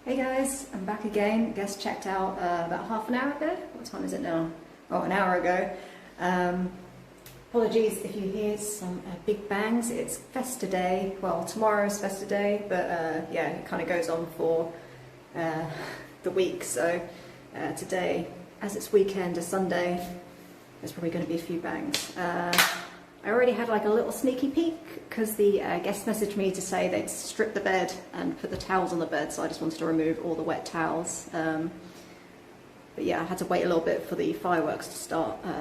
Hey guys, I'm back again. Guest checked out about half an hour ago. What time is it now? Oh, an hour ago. Apologies if you hear some big bangs. It's Festa Day. Well, tomorrow's Festa Day, but yeah, it kind of goes on for the week. So today, as it's weekend, a Sunday, there's probably going to be a few bangs. I already had like a little sneaky peek because the guest messaged me to say they'd stripped the bed and put the towels on the bed, so I just wanted to remove all the wet towels. But yeah, I had to wait a little bit for the fireworks to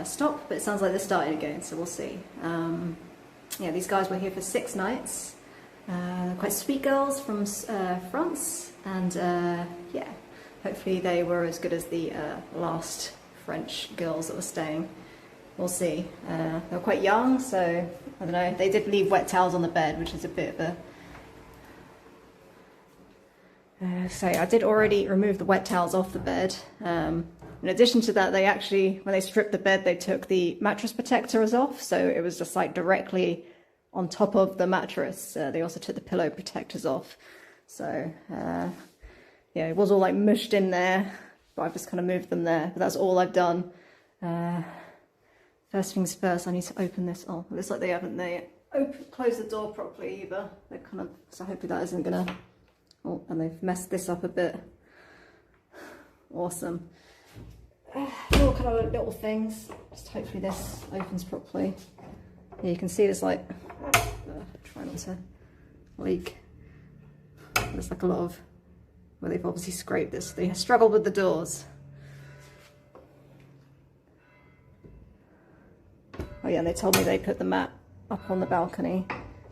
stop, but it sounds like they're starting again, so we'll see. Yeah, these guys were here for 6 nights. They're quite sweet girls from France, and yeah, hopefully they were as good as the last French girls that were staying. We'll see. They were quite young, so I don't know. They did leave wet towels on the bed, which is a bit of a... so I did already remove the wet towels off the bed. In addition to that, they actually, when they stripped the bed, they took the mattress protectors off, so it was just like directly on top of the mattress. They also took the pillow protectors off. So yeah, it was all like mushed in there, but I've just kind of moved them there. But that's all I've done. First things first, I need to open this. Oh, it looks like they haven't closed the door properly either. They're kind of, so hopefully that isn't gonna, oh, and they've messed this up a bit. Awesome. All kind of little things. Just hopefully this opens properly. Yeah, you can see there's like, try not to leak. There's like a lot of, well, they've obviously scraped this. They struggled with the doors. Oh yeah, and they told me they put the mat up on the balcony.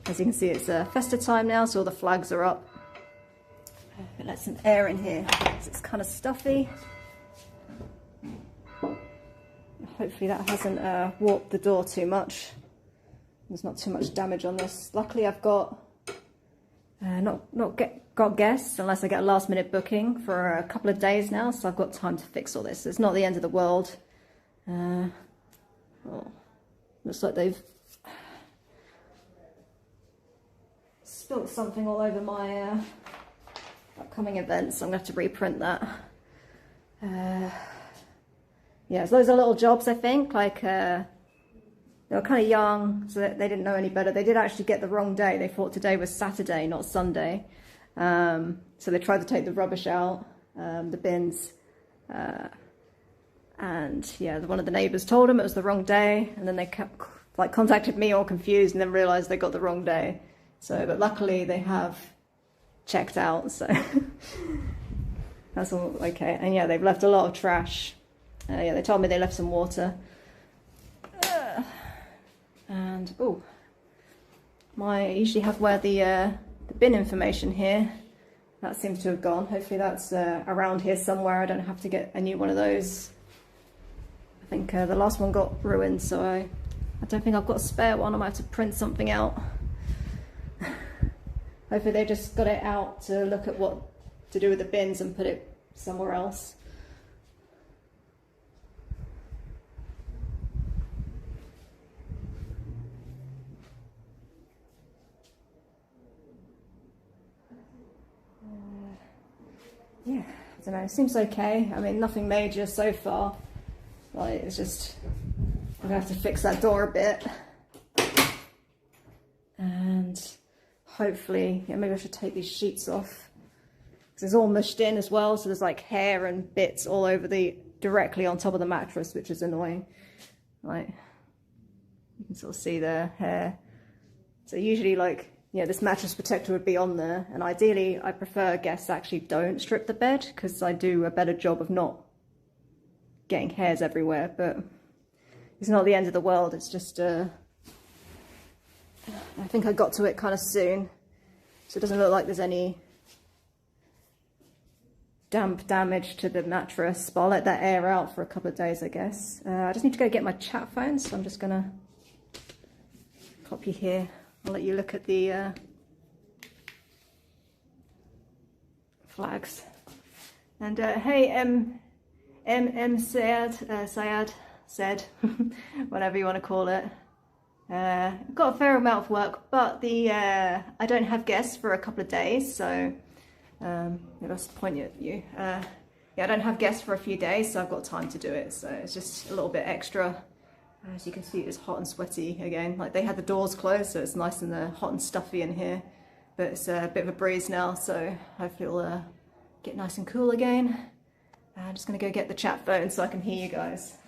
As you can see, it's Festa time now, so all the flags are up. But let some air in here, because it's kind of stuffy. Hopefully that hasn't warped the door too much. There's not too much damage on this. Luckily I've got got guests, unless I get a last minute booking for a couple of days now, so I've got time to fix all this. It's not the end of the world. Oh. Looks like they've spilt something all over my upcoming event, so I'm going to have to reprint that. Yeah, there's loads of little jobs, I think. Like, they were kind of young, so they didn't know any better. They did actually get the wrong day. They thought today was Saturday, not Sunday. So they tried to take the rubbish out, the bins. And yeah, one of the neighbours told them it was the wrong day, and then they kept, like, contacted me all confused, and then realised they got the wrong day. So, but luckily they have checked out, so that's all okay. And yeah, they've left a lot of trash. Yeah, they told me they left some water. And oh, I usually have where the bin information here. That seems to have gone. Hopefully that's around here somewhere. I don't have to get a new one of those. I think the last one got ruined, so I don't think I've got a spare one. I might have to print something out. Hopefully they just got it out to look at what to do with the bins and put it somewhere else. Yeah, I don't know, it seems okay. I mean, nothing major so far. Like, it's just, I'm gonna have to fix that door a bit. And hopefully, yeah, maybe I should take these sheets off. Because it's all mushed in as well, so there's like hair and bits all over directly on top of the mattress, which is annoying. Like, you can sort of see the hair. So usually, like, yeah, this mattress protector would be on there, and ideally I prefer guests actually don't strip the bed, because I do a better job of not getting hairs everywhere. But it's not the end of the world. It's just I think I got to it kind of soon, so it doesn't look like there's any damp damage to the mattress, but I'll let that air out for a couple of days, I guess. I just need to go get my chat phone, so I'm just gonna pop you here. I'll let you look at the flags. And hey, Sayad, whatever you want to call it. I've got a fair amount of work, but I don't have guests for a couple of days, so That's the point at you. Yeah, I don't have guests for a few days, so I've got time to do it. So it's just a little bit extra. As you can see, it's hot and sweaty again. Like they had the doors closed, so it's nice and hot and stuffy in here. But it's a bit of a breeze now, so hopefully it'll get nice and cool again. I'm just going to go get the chat phone so I can hear you guys.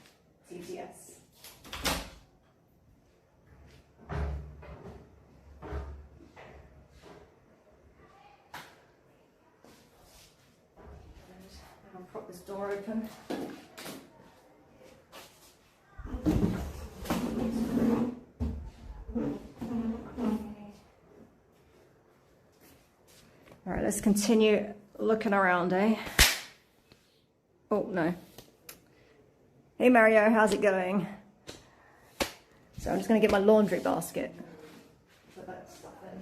TTS. I'll prop this door open. All right, let's continue looking around, eh? Oh, no. Hey, Mario, how's it going? So I'm just going to get my laundry basket. Put that stuff in.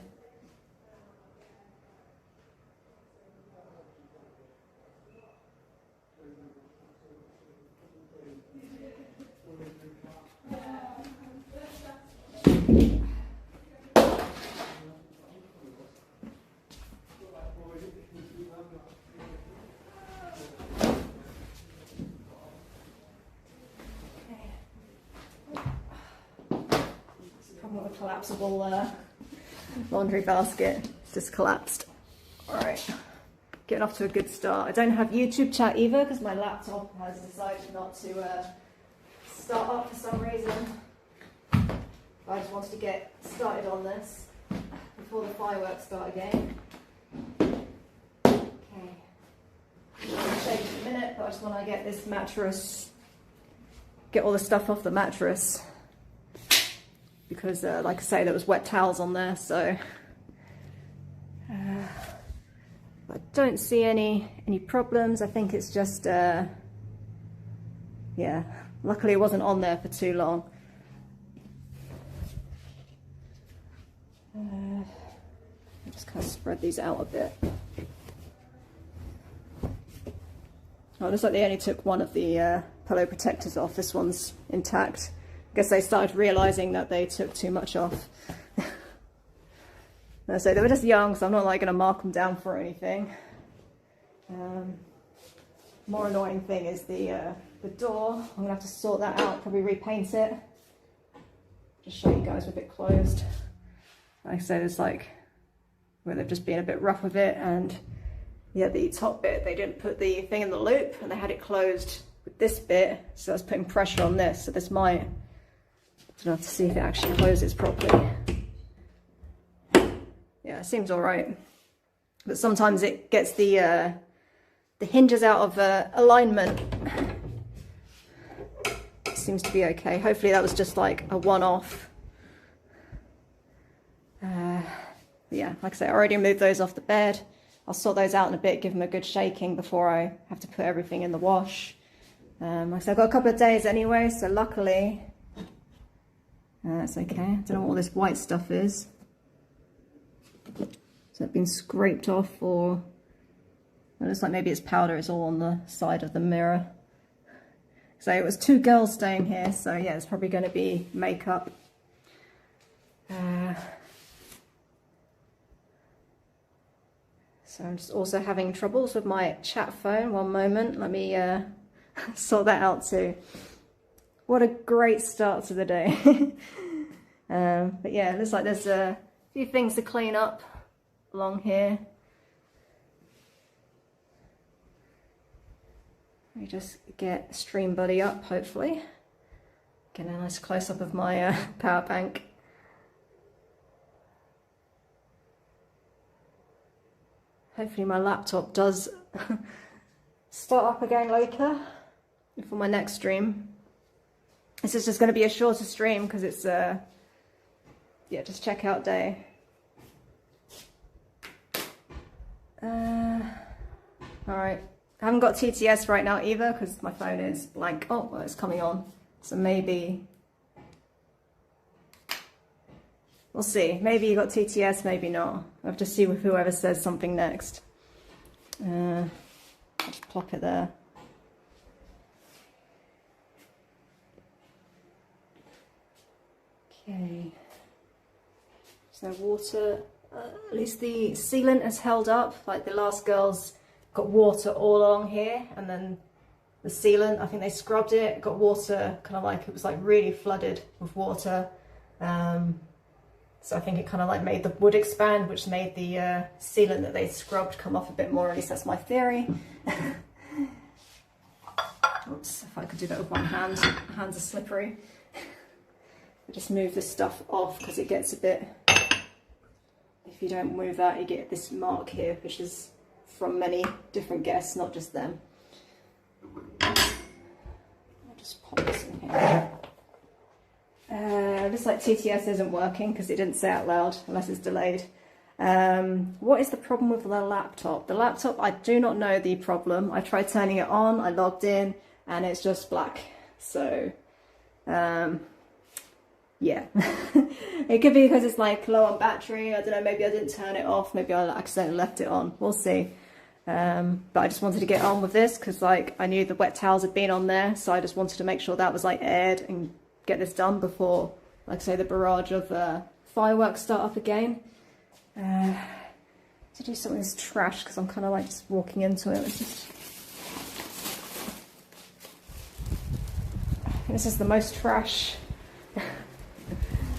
Collapsible laundry basket. It's just collapsed. Alright, getting off to a good start. I don't have YouTube chat either because my laptop has decided not to start up for some reason. I just wanted to get started on this before the fireworks start again. Okay, I'll shake in a minute, but I just want to get this mattress, get all the stuff off the mattress. Because, like I say, there was wet towels on there, so I don't see any problems. I think it's just, yeah, luckily it wasn't on there for too long. I'll just kind of spread these out a bit. Oh, it looks like they only took one of the pillow protectors off. This one's intact. I guess they started realising that they took too much off. So they were just young, so I'm not like going to mark them down for anything. More annoying thing is the door. I'm going to have to sort that out, probably repaint it. Just show you guys with it closed. Like I said, it's like where they've just been a bit rough with it, and yeah, the top bit, they didn't put the thing in the loop and they had it closed with this bit, so that's putting pressure on this, so this might, I don't have to see if it actually closes properly. Yeah, it seems all right, but sometimes it gets the hinges out of alignment. It seems to be okay. Hopefully that was just like a one-off. Yeah, like I say, I already moved those off the bed. I'll sort those out in a bit, give them a good shaking before I have to put everything in the wash. Like I said, I've got a couple of days anyway, so luckily that's okay. I don't know what all this white stuff is. So it's been scraped off, or it looks like maybe it's powder. It's all on the side of the mirror. So it was 2 girls staying here, so yeah, it's probably going to be makeup. So I'm just also having troubles with my chat phone. One moment, let me sort that out too. What a great start to the day. But yeah, it looks like there's a few things to clean up along here. Let me just get Stream Buddy up, hopefully. Get a nice close-up of my power bank. Hopefully my laptop does start up again later for my next stream. This is just going to be a shorter stream because it's yeah, just checkout day. Alright, I haven't got TTS right now either because my phone is blank. Oh, well, it's coming on, so maybe we'll see. Maybe you got TTS, maybe not. I'll have to see with whoever says something next. I'll just plop it there. Okay. There's no water At least the sealant has held up. Like the last girls got water all along here, and then the sealant, I think they scrubbed it, got water, kind of like, it was like really flooded with water. So I think it kind of like made the wood expand, which made the sealant that they scrubbed come off a bit more. At least that's my theory. Oops, if I could do that with one hand. Hands are slippery. I just move this stuff off because it gets a bit, if you don't move that, you get this mark here, which is from many different guests, not just them. I'll just pop this in here. Looks like TTS isn't working because it didn't say out loud, unless it's delayed. What is the problem with the laptop? The laptop, I do not know the problem. I tried turning it on, I logged in, and it's just black. So, yeah. It could be because it's like low on battery. I don't know, maybe I didn't turn it off. Maybe I accidentally left it on. We'll see. But I just wanted to get on with this because like I knew the wet towels had been on there. So I just wanted to make sure that was like aired and get this done before, like I say, the barrage of fireworks start up again. To do some of this trash because I'm kind of like just walking into it. It's just... This is the most trash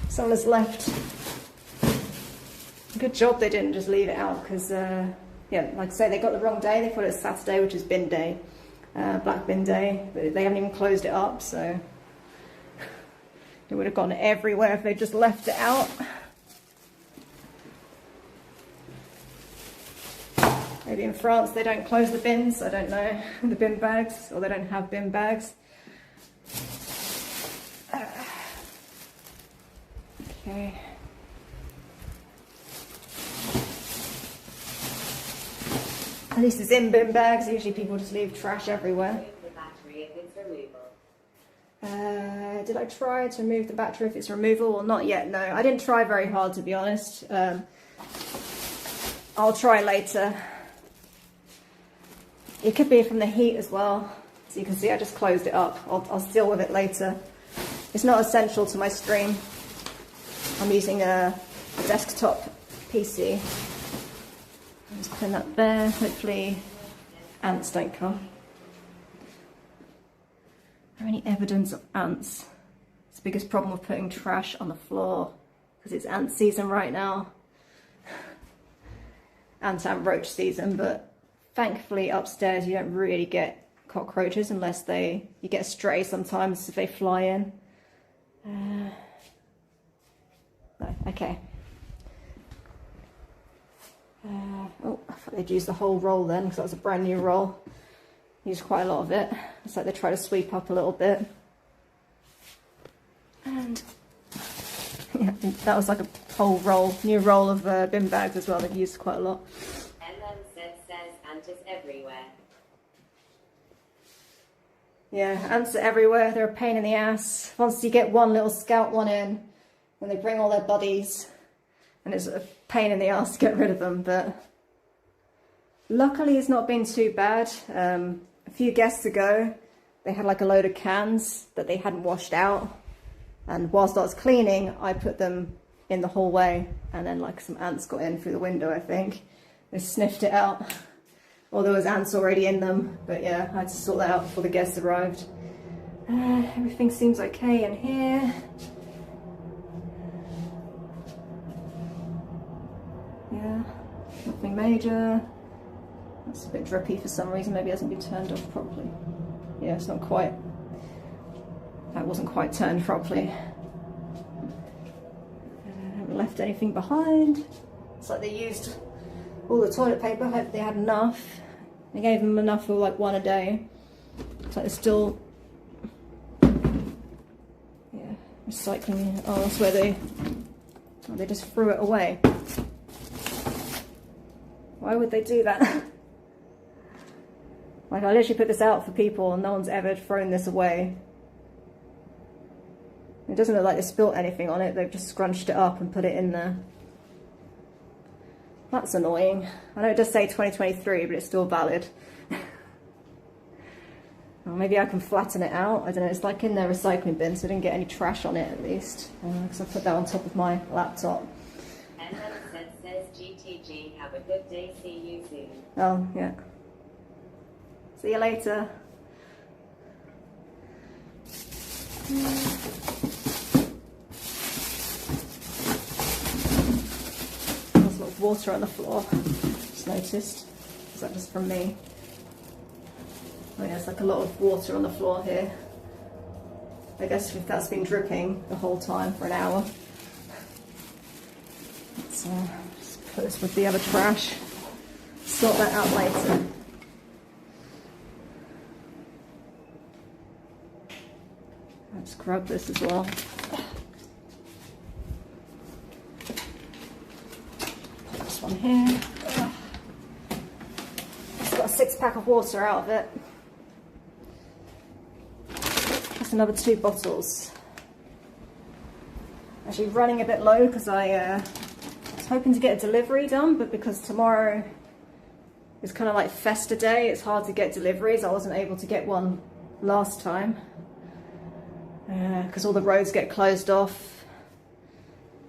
someone has left. Good job they didn't just leave it out because, yeah, like I say, they got the wrong day. They thought it was Saturday, which is bin day, black bin day, but they haven't even closed it up, so it would have gone everywhere if they just left it out. Maybe in France they don't close the bins, I don't know, the bin bags, or they don't have bin bags. Okay. At least it's in bin bags. Usually people just leave trash everywhere. Did I try to remove the battery if it's removable? Well, not yet, no. I didn't try very hard, to be honest. I'll try later. It could be from the heat as well. So you can see I just closed it up. I'll deal with it later. It's not essential to my stream. I'm using a desktop PC. I'll just pin that there. Hopefully ants don't come. Is there any evidence of ants? It's the biggest problem with putting trash on the floor because it's ant season right now. Ant and roach season, but thankfully upstairs you don't really get cockroaches unless you get a stray sometimes if they fly in. No, okay. Oh, I thought they'd use the whole roll then because that was a brand new roll. Used quite a lot of it. It's like they try to sweep up a little bit. And yeah, that was like a whole roll, new roll of bin bags as well. They've used quite a lot. says ants everywhere. Yeah, ants are everywhere. They're a pain in the ass. Once you get one little scout one in, when they bring all their buddies, and it's a pain in the ass to get rid of them. But luckily, it's not been too bad. A few guests ago, they had like a load of cans that they hadn't washed out, and whilst I was cleaning, I put them in the hallway, and then like some ants got in through the window, I think. They sniffed it out. Or there was ants already in them, but yeah, I had to sort that out before the guests arrived. Everything seems okay in here. Yeah, nothing major. That's a bit drippy for some reason, maybe it hasn't been turned off properly. Yeah, it's not quite, that wasn't quite turned properly. I haven't left anything behind. It's like they used all the toilet paper, I hope they had enough. They gave them enough for like one a day. It's like they're still, yeah, recycling. Oh, that's where they just threw it away. Why would they do that? Like, I literally put this out for people and no one's ever thrown this away. It doesn't look like they spilt anything on it, they've just scrunched it up and put it in there. That's annoying. I know it does say 2023, but it's still valid. Well, maybe I can flatten it out. I don't know, it's like in their recycling bin, so I didn't get any trash on it at least. Because I put that on top of my laptop. And then says GG, have a good day, see you soon. Oh, yeah. See you later. There's a lot of water on the floor, just noticed. Is that just from me? Oh yeah, it's like a lot of water on the floor here. I guess if that's been dripping the whole time for an hour. Let's just put this with the other trash. Sort that out later. I'll just grab this as well. Put this one here. It's got a 6-pack of water out of it. That's another 2 bottles. Actually running a bit low because I was hoping to get a delivery done, but because tomorrow is kind of like Festa Day, it's hard to get deliveries. I wasn't able to get one last time because all the roads get closed off.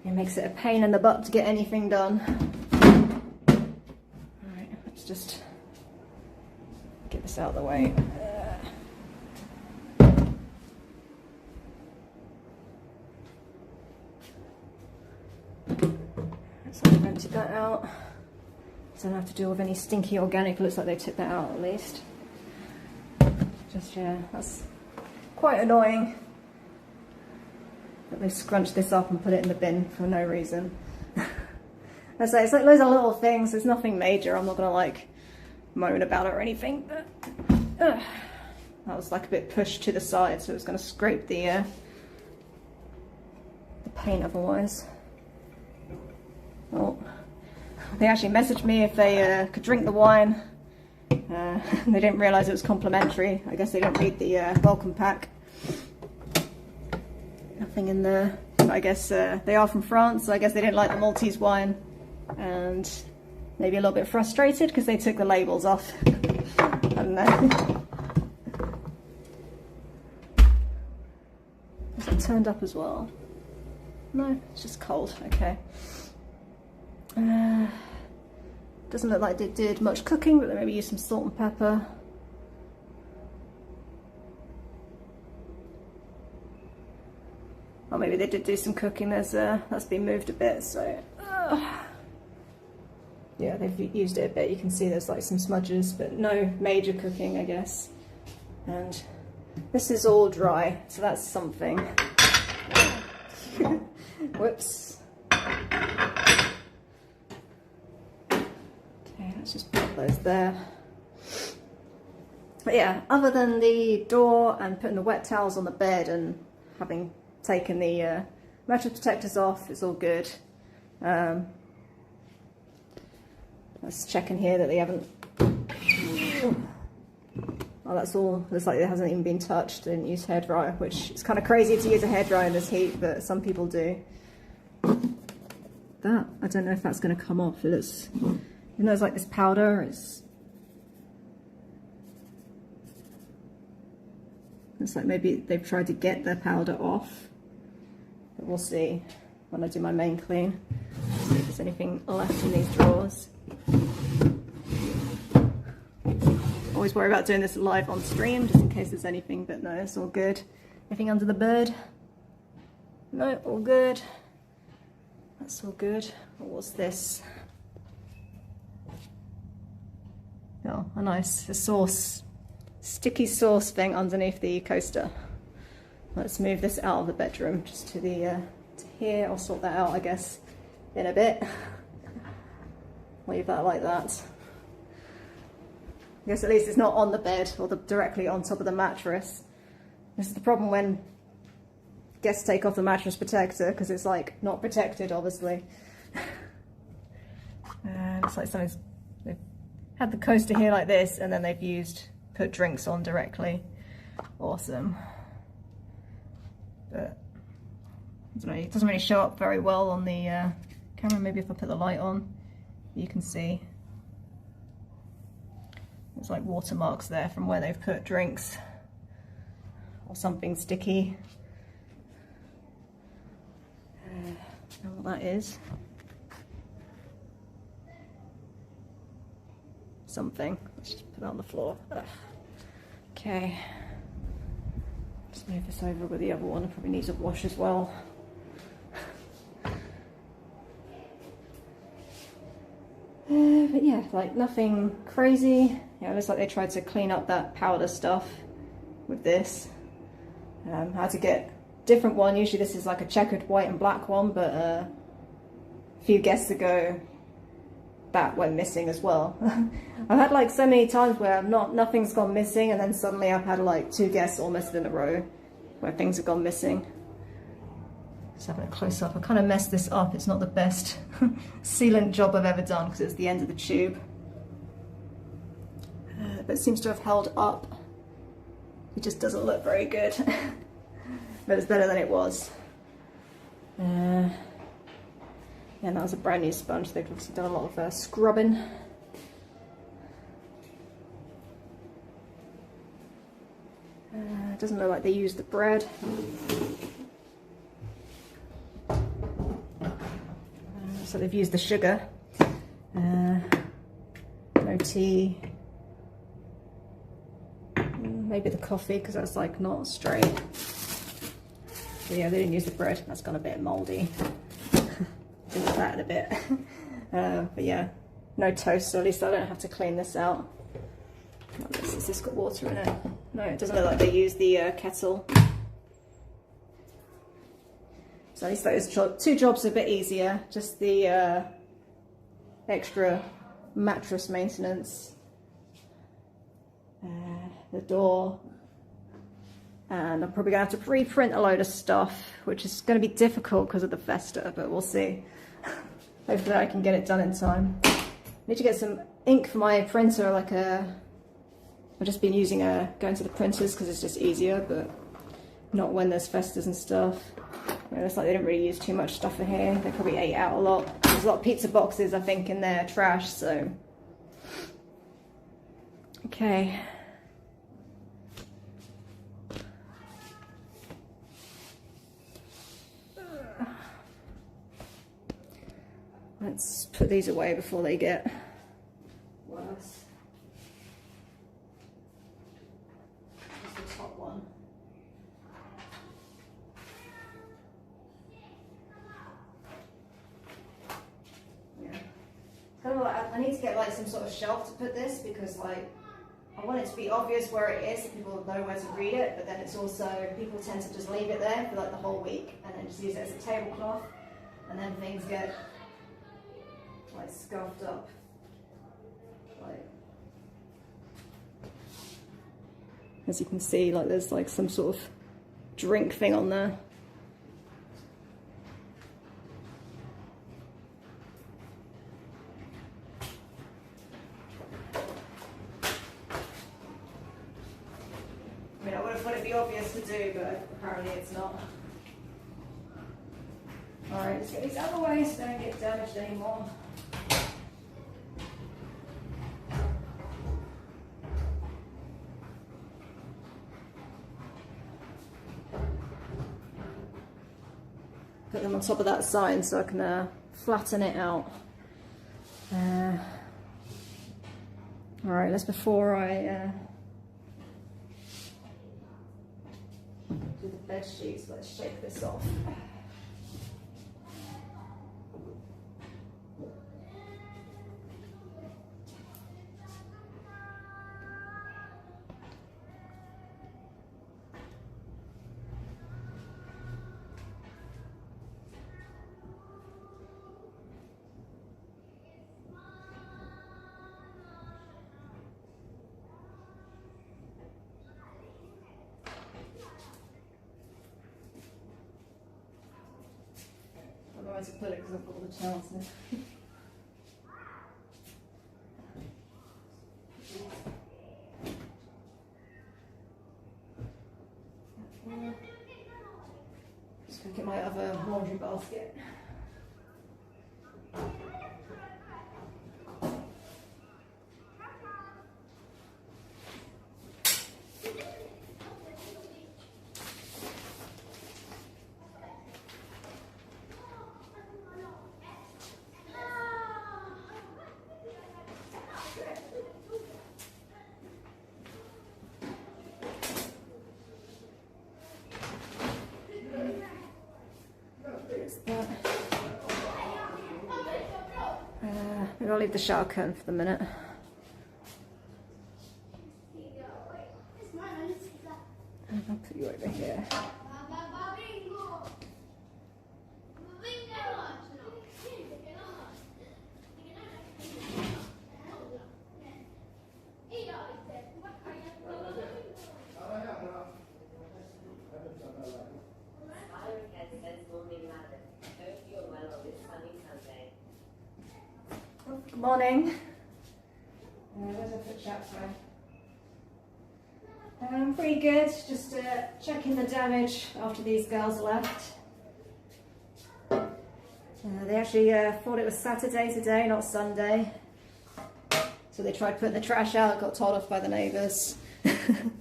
It makes it a pain in the butt to get anything done. Alright, let's just get this out of the way. So I've emptied that out. So I don't have to deal with any stinky organic. Looks like they took that out at least. Just, yeah, that's quite annoying that they scrunched this up and put it in the bin for no reason. I say, it's like loads of little things. There's nothing major. I'm not going to like moan about it or anything. But that was like a bit pushed to the side, so it was going to scrape the paint otherwise. Oh, they actually messaged me if they could drink the wine. They didn't realise it was complimentary. I guess they didn't read the welcome pack. Nothing in there. I guess they are from France, so I guess they didn't like the Maltese wine. And maybe a little bit frustrated because they took the labels off. I don't know. Is it turned up as well? No, it's just cold. Okay. Doesn't look like they did much cooking, but they maybe used some salt and pepper. Or maybe they did do some cooking. There's that's been moved a bit, so yeah, they've used it a bit. You can see there's like some smudges, but no major cooking, I guess. And this is all dry, so that's something. Whoops. Let's just put those there. But yeah, other than the door and putting the wet towels on the bed and having taken the mattress protectors off, it's all good. Let's check in here that they haven't... Oh, that's all. Looks like it hasn't even been touched. They didn't use hairdryer, which is kind of crazy to use a hairdryer in this heat, but some people do. That, I don't know if that's going to come off. It looks... Even though it's like this powder, it's like maybe they've tried to get the powder off, but we'll see when I do my main clean. See if there's anything left in these drawers. Always worry about doing this live on stream, just in case there's anything, but no, it's all good. Anything under the bed? No, all good. That's all good. What's this? Oh, a nice sauce, sticky sauce thing underneath the coaster. Let's move this out of the bedroom just to the to here. I'll sort that out, I guess, in a bit. Leave that like that. I guess at least it's not on the bed or directly on top of the mattress. This is the problem when guests take off the mattress protector, because it's like not protected, obviously. Looks like something's... They've had the coaster here like this, and then they've put drinks on directly. Awesome. But I don't know, it doesn't really show up very well on the camera. Maybe if I put the light on, you can see there's like watermarks there from where they've put drinks or something sticky. I don't know what that is. something. Let's just put it on the floor. Ugh. Okay. Just move this over with the other one. It probably needs a wash as well. But yeah, like nothing crazy. Yeah, it looks like they tried to clean up that powder stuff with this. I had to get a different one. Usually this is like a checkered white and black one, but a few guests ago that went missing as well. I've had like so many times where nothing's gone missing, and then suddenly I've had like 2 guests almost in a row where things have gone missing. Just having a close up. I kind of messed this up. It's not the best sealant job I've ever done because it's the end of the tube. But it seems to have held up. It just doesn't look very good. But it's better than it was. Yeah, and that was a brand new sponge. They've obviously done a lot of scrubbing. It doesn't look like they used the bread. So they've used the sugar. No tea. Maybe the coffee because that's like not straight. But yeah, they didn't use the bread. That's gone a bit mouldy. Do that in a bit. But yeah, no toast, so at least I don't have to clean this out. Has this got water in it? No, it doesn't look like they used the kettle. So at least those 2 jobs are a bit easier. Just the extra mattress maintenance, the door, and I'm probably going to have to reprint a load of stuff, which is going to be difficult because of the Festa, but we'll see. Hopefully I can get it done in time. I need to get some ink for my printer, like I've just been using going to the printers because it's just easier, but not when there's Festas and stuff. It looks like they didn't really use too much stuff in here. They probably ate out a lot. There's a lot of pizza boxes, I think, in their trash, so. Okay. Let's put these away before they get worse. Just the top one. Yeah. Kind of like, I need to get like some sort of shelf to put this because like I want it to be obvious where it is so people know where to read it, but then it's also, people tend to just leave it there for like the whole week and then just use it as a tablecloth, and then things get like scuffed up. Like, as you can see, like there's like some sort of drink thing on there. I mean, I would have thought it'd be obvious to do, but apparently it's not. Alright, let's get these out of the way so they don't get damaged anymore. Put them on top of that sign so I can flatten it out. Alright, that's before I do the bed sheets. Let's shake this off. To put it because I've got all the towels in. Just gonna get my other laundry basket. I'll leave the shower curtain for the minute. And I'll put you over here. Good morning. Where's our foot shout from? Pretty good. Just checking the damage after these girls left. They actually thought it was Saturday today, not Sunday. So they tried putting the trash out, got told off by the neighbours. And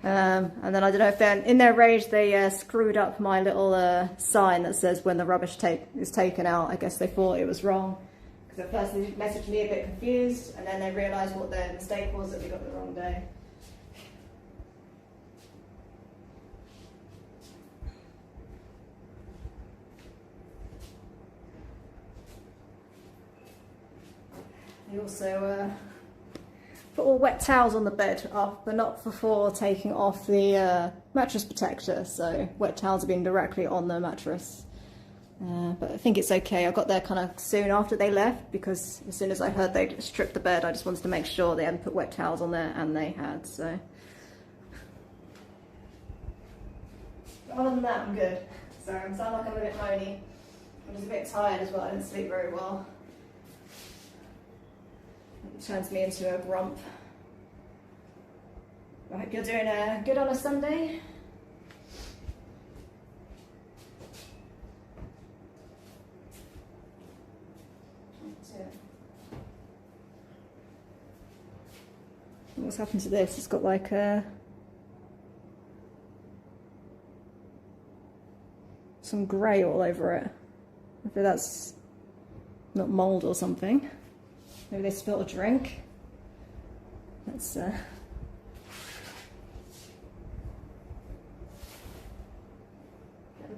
then I don't know if they're in their rage, they screwed up my little sign that says when the rubbish is taken out. I guess they thought it was wrong. Because at first they messaged me a bit confused, and then they realised what their mistake was, that they got the wrong day. They also put all wet towels on the bed, but not before taking off the mattress protector, so wet towels have been directly on the mattress. But I think it's okay. I got there kind of soon after they left, because as soon as I heard they'd stripped the bed, I just wanted to make sure they hadn't put wet towels on there, and they had, so. But other than that, I'm good. Sorry, I sound like I'm a bit moany. I'm just a bit tired as well, I didn't sleep very well. It turns me into a grump. I hope you're doing good on a Sunday. What's happened to this? It's got like some grey all over it. Maybe that's not mould or something. Maybe they spilled a drink. That's the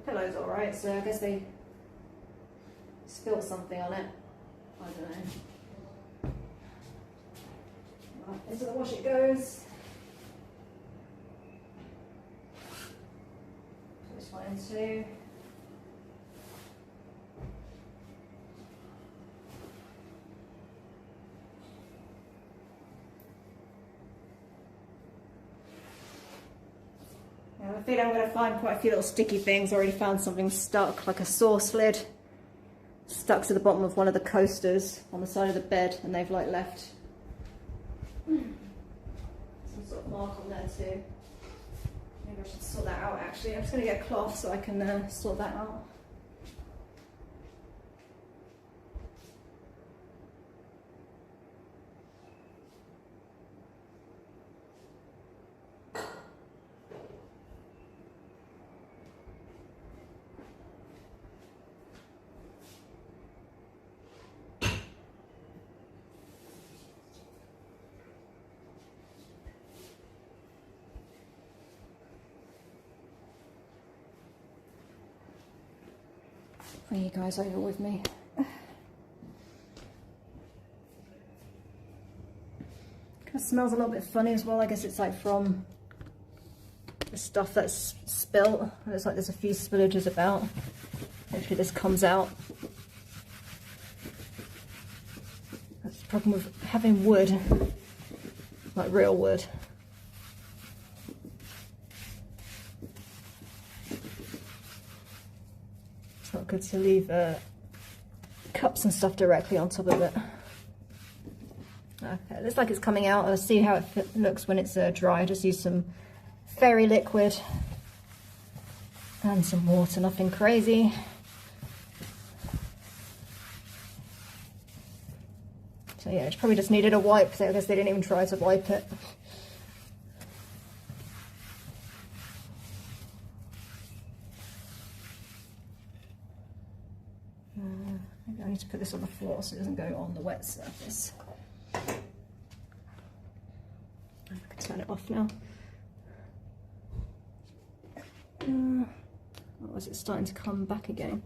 pillow's alright, so I guess they spilled something on it. I don't know. Right, into the wash it goes. Put this one in too. I feel I'm going to find quite a few little sticky things. I already found something stuck, like a sauce lid, stuck to the bottom of one of the coasters on the side of the bed, and they've like left some sort of mark on there too. Maybe I should sort that out actually. I'm just going to get a cloth so I can sort that out. Bring you guys over with me. Kind of smells a little bit funny as well. I guess it's like from the stuff that's spilt. It looks like there's a few spillages about. Hopefully this comes out. That's the problem with having wood, like real wood. It's not good to leave cups and stuff directly on top of it. Okay, it looks like it's coming out. I'll see how it looks when it's dry. Just use some fairy liquid and some water, nothing crazy. So yeah, it probably just needed a wipe. So I guess they didn't even try to wipe it. Maybe I need to put this on the floor so it doesn't go on the wet surface. I can turn it off now. Or is it starting to come back again?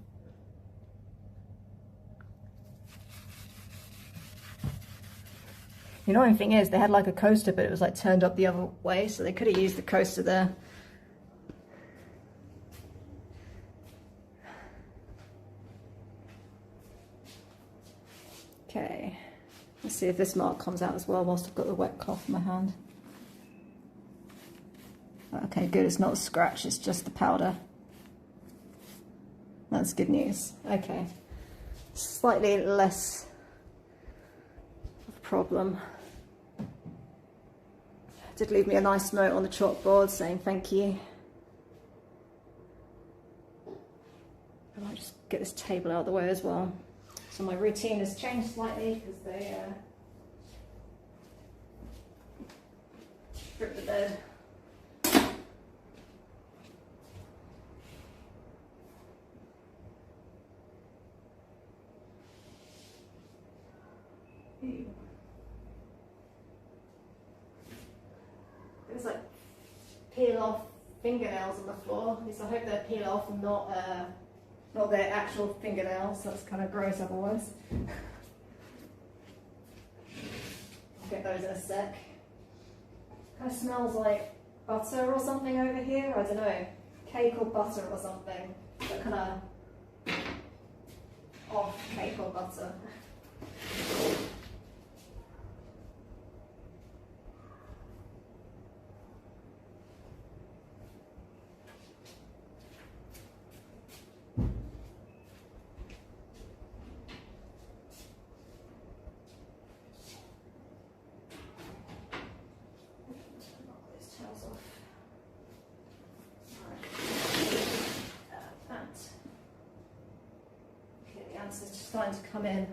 The annoying thing is they had like a coaster, but it was like turned up the other way, so they could have used the coaster there. Okay, let's see if this mark comes out as well whilst I've got the wet cloth in my hand. Okay, good, it's not a scratch, it's just the powder. That's good news. Okay, slightly less of a problem. Did leave me a nice note on the chalkboard saying thank you. I might just get this table out of the way as well. So my routine has changed slightly because they stripped the bed. There's like peel off fingernails on the floor. At least I hope they're peel off and not their actual fingernails. That's kind of gross otherwise. I'll get those in a sec. Kind of smells like butter or something over here. I don't know, cake or butter or something. But kind of off cake or butter. It's just starting to come in.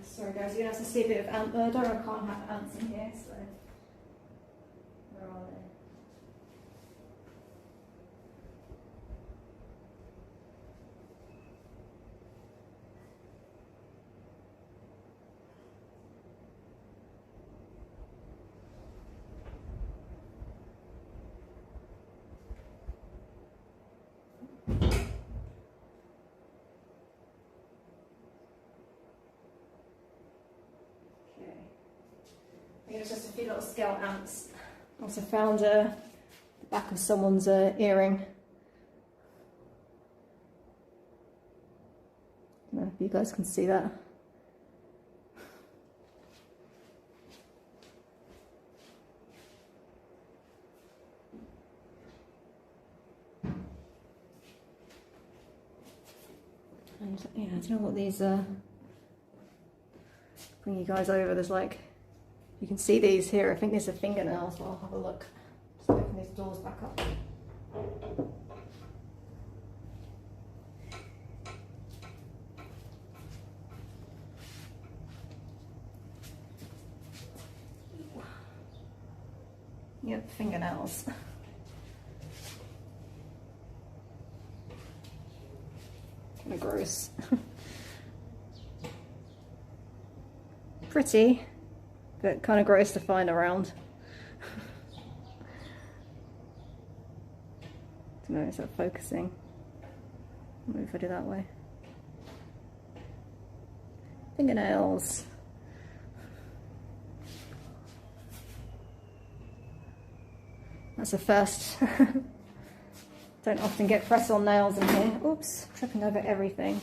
Sorry guys, you're going to have to see a bit of ant murder. I can't have ants in here, so where are they? I think it's just a few little scale ants. Also found the back of someone's earring. I don't know if you guys can see that. And yeah, I don't know what these bring you guys over. There's like, you can see these here. I think these are fingernails, but I'll have a look. Just open these doors back up. Yep, fingernails. Kind of gross. Pretty, but kind of gross to find around. Don't know, is that focusing? Maybe if I do that way. Fingernails. That's a first. Don't often get press-on nails in here. Oops, tripping over everything.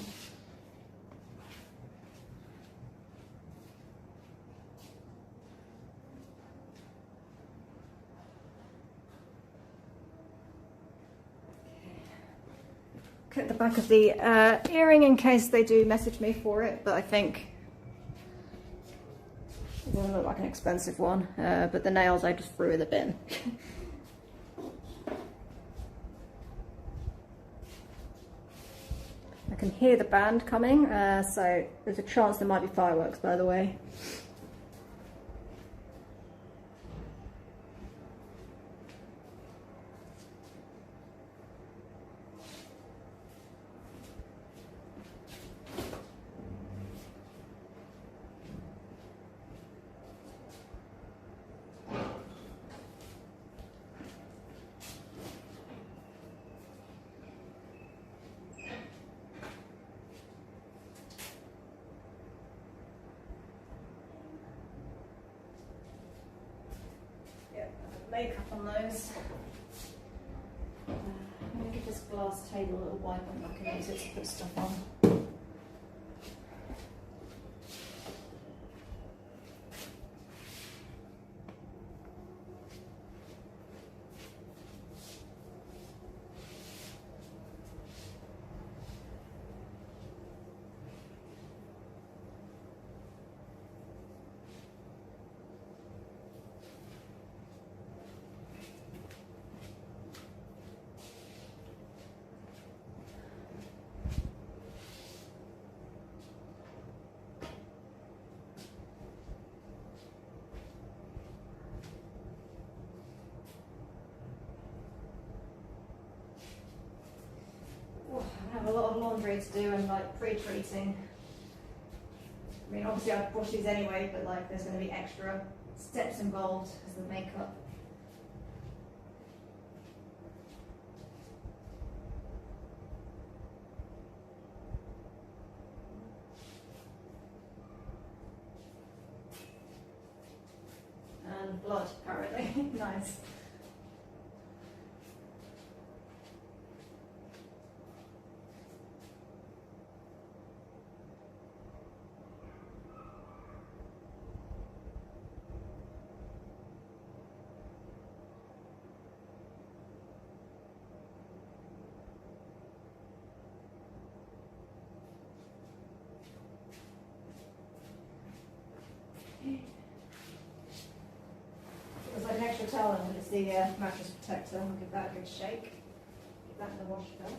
At the back of the earring in case they do message me for it, but I think it doesn't look like an expensive one, but the nails I just threw in the bin. I can hear the band coming, so there's a chance there might be fireworks, by the way. makeup on those. I'm going to give this glass table a little wipe and I can use it to put stuff on. I have a lot of laundry to do and like pre-treating. I mean, obviously I've brushed these anyway, but like there's going to be extra steps involved as the makeup. And blood, apparently. Nice. There's like an extra towel and it's the mattress protector. I'll give that a good shake. Get that in the wash first.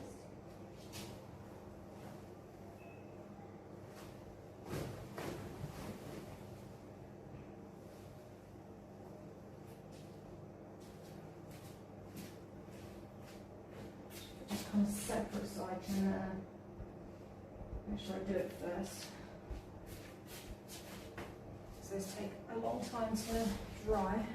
Just kind of separate so I can make sure I do it first. So these take a long time to dry.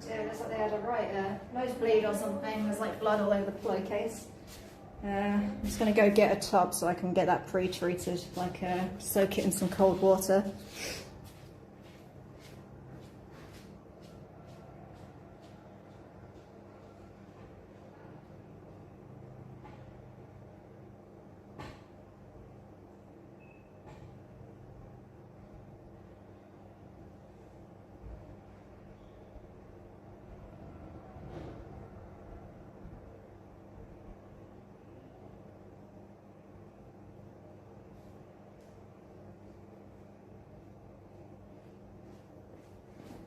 Yeah, looks like they had a right nosebleed or something. There's like blood all over the pillowcase. I'm just going to go get a tub so I can get that pre-treated, like soak it in some cold water.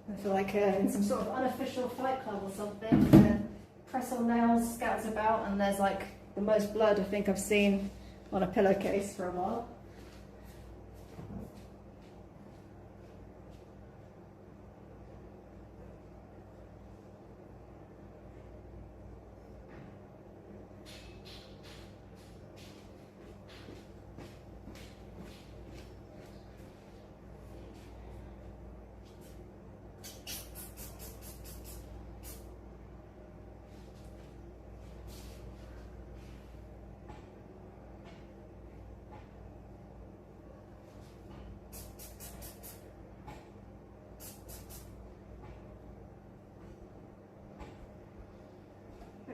I feel like in some sort of unofficial fight club or something. Press on nails scouts about, and there's like the most blood I think I've seen on a pillowcase for a while.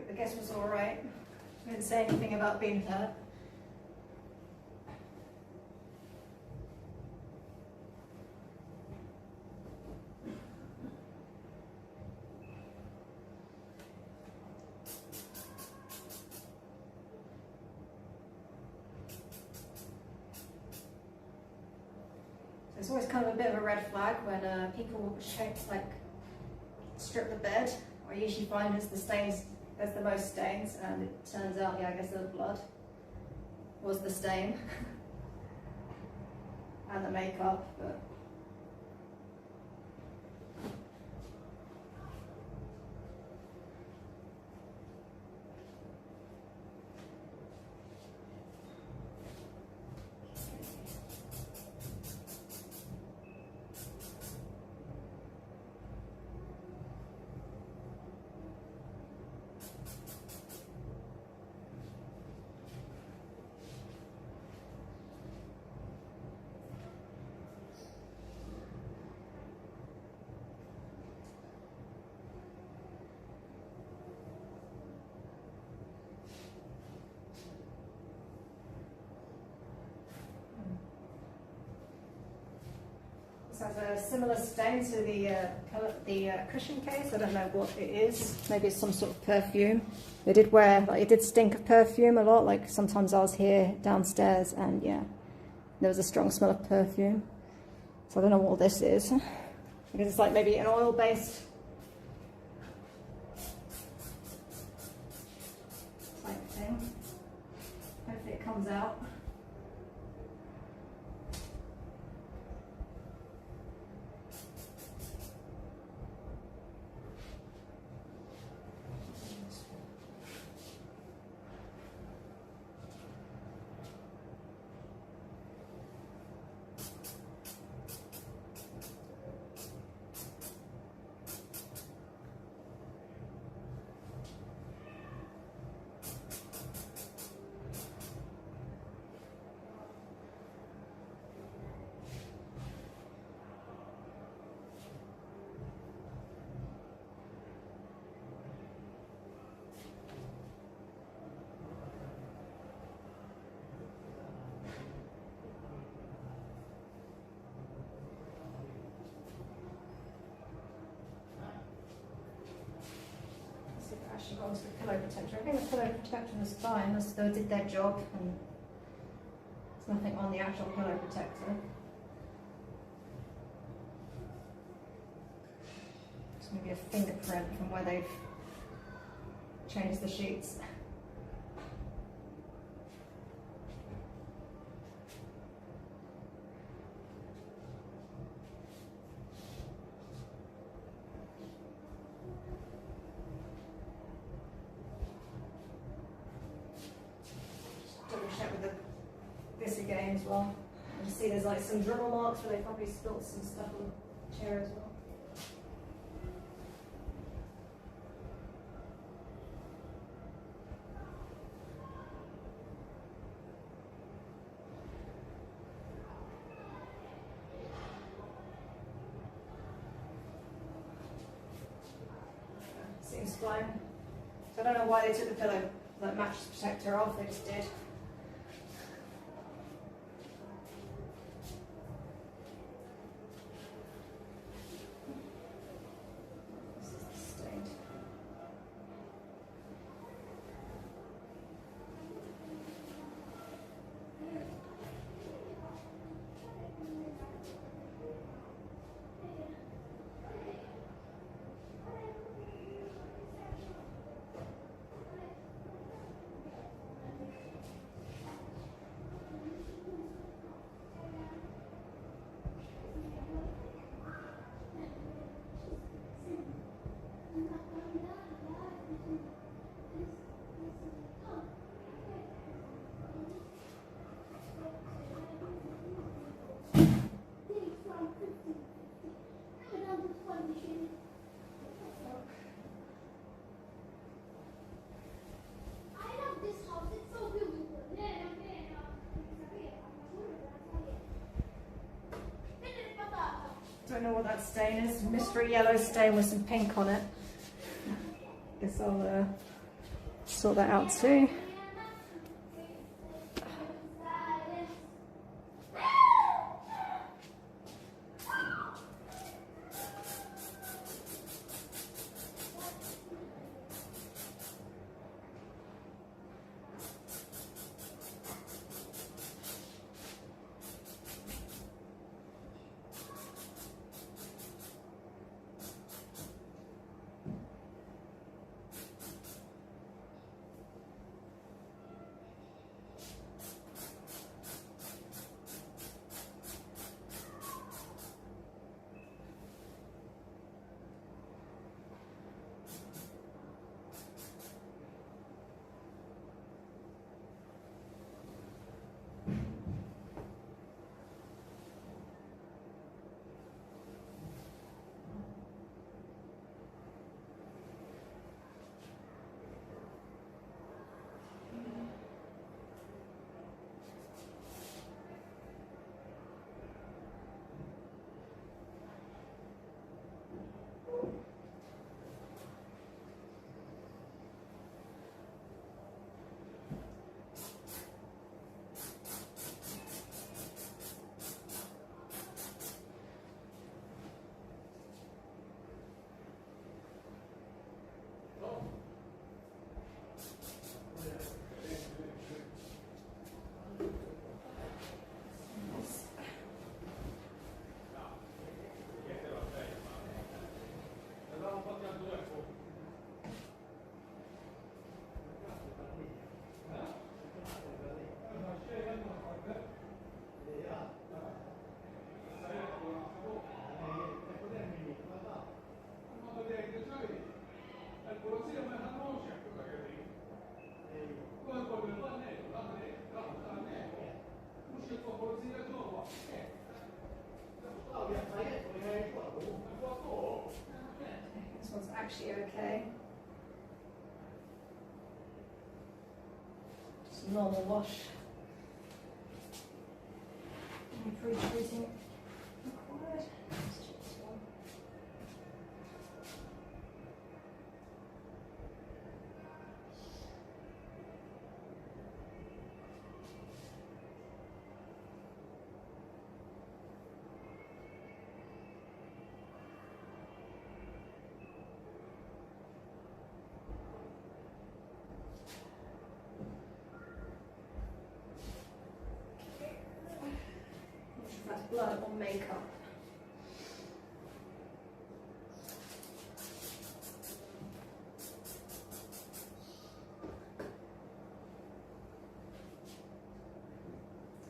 The guest was alright. Didn't say anything about being hurt. So it's always kind of a bit of a red flag when people strip the bed. What I usually find is the stains. There's the most stains, and it turns out, yeah, I guess the blood was the stain. and the makeup, but has a similar stain to the cushion case. I don't know what it is. Maybe it's some sort of perfume. It did stink of perfume a lot. Like sometimes I was here downstairs and yeah, there was a strong smell of perfume. So I don't know what this is. Because it's like maybe an oil-based type thing. Hopefully it comes out. Actually got onto the pillow protector. I think the pillow protector was fine, as though it did their job, and there's nothing on the actual pillow protector. It's going to be a fingerprint from where they've changed the sheets. With this again as well. You see there's like some dribble marks where they probably spilt some stuff on the chair as well. Seems fine. So I don't know why they took the pillow, like mattress protector off, they just did. Don't know what that stain is. Mystery yellow stain with some pink on it. Guess I'll sort that out too. actually okay. Just a normal wash. Any pre-treating required. Let's check this one. That's blood or makeup.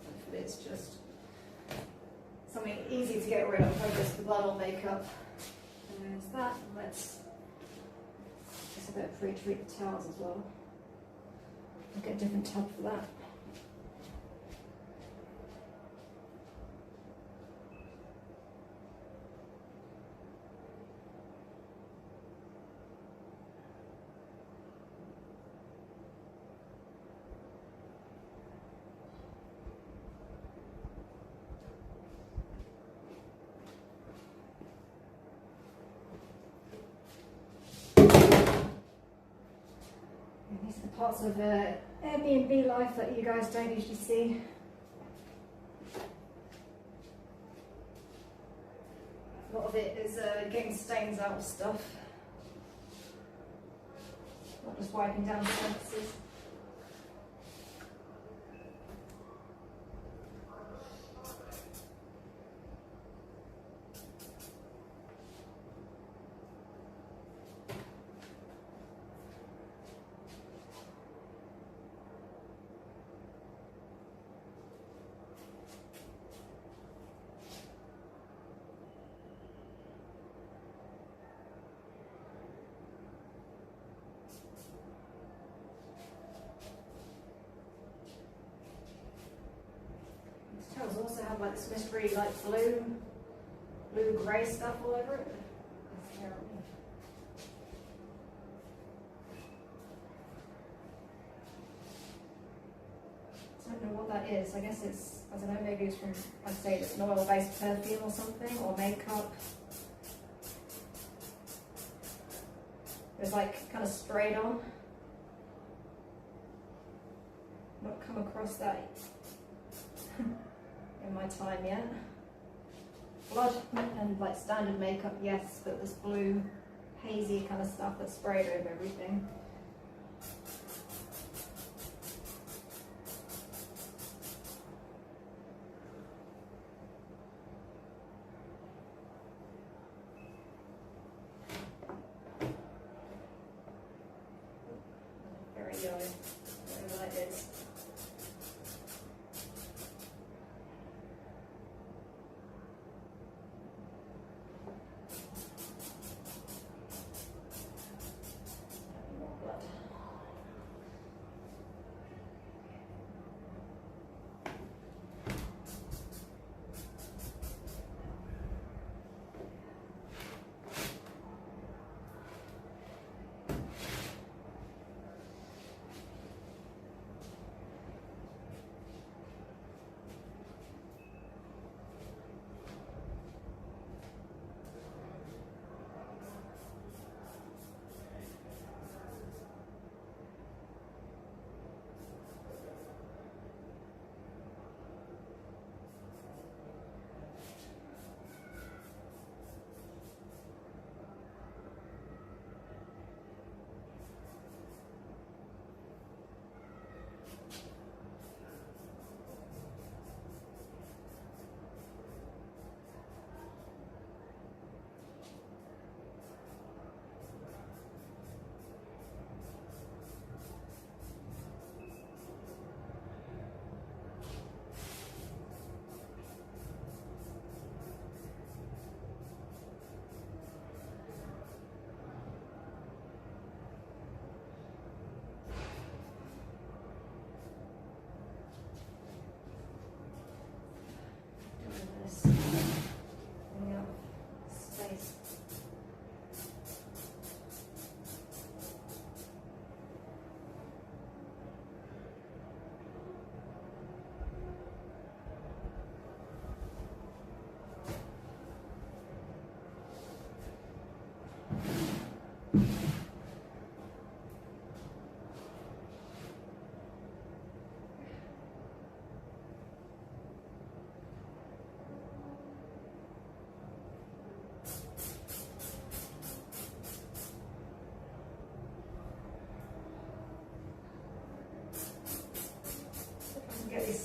Hopefully it's just something easy to get rid of, just the blood or makeup. And there's that. And let's just a bit of pre-treat the towels as well. I'll get a different tub for that. These are the parts of Airbnb life that you guys don't usually see. A lot of it is getting stains out of stuff, not just wiping down surfaces. Towels also have like this mystery like blue grey stuff all over it. That's terrible. I don't know what that is. I guess it's, I don't know, maybe it's from, I'd say it's an oil-based perfume or something, or makeup. It's like kind of sprayed on. Not come across that in my time yet. Blood and like standard makeup, yes, but this blue hazy kind of stuff that's sprayed over everything. Very yellow, whatever that is.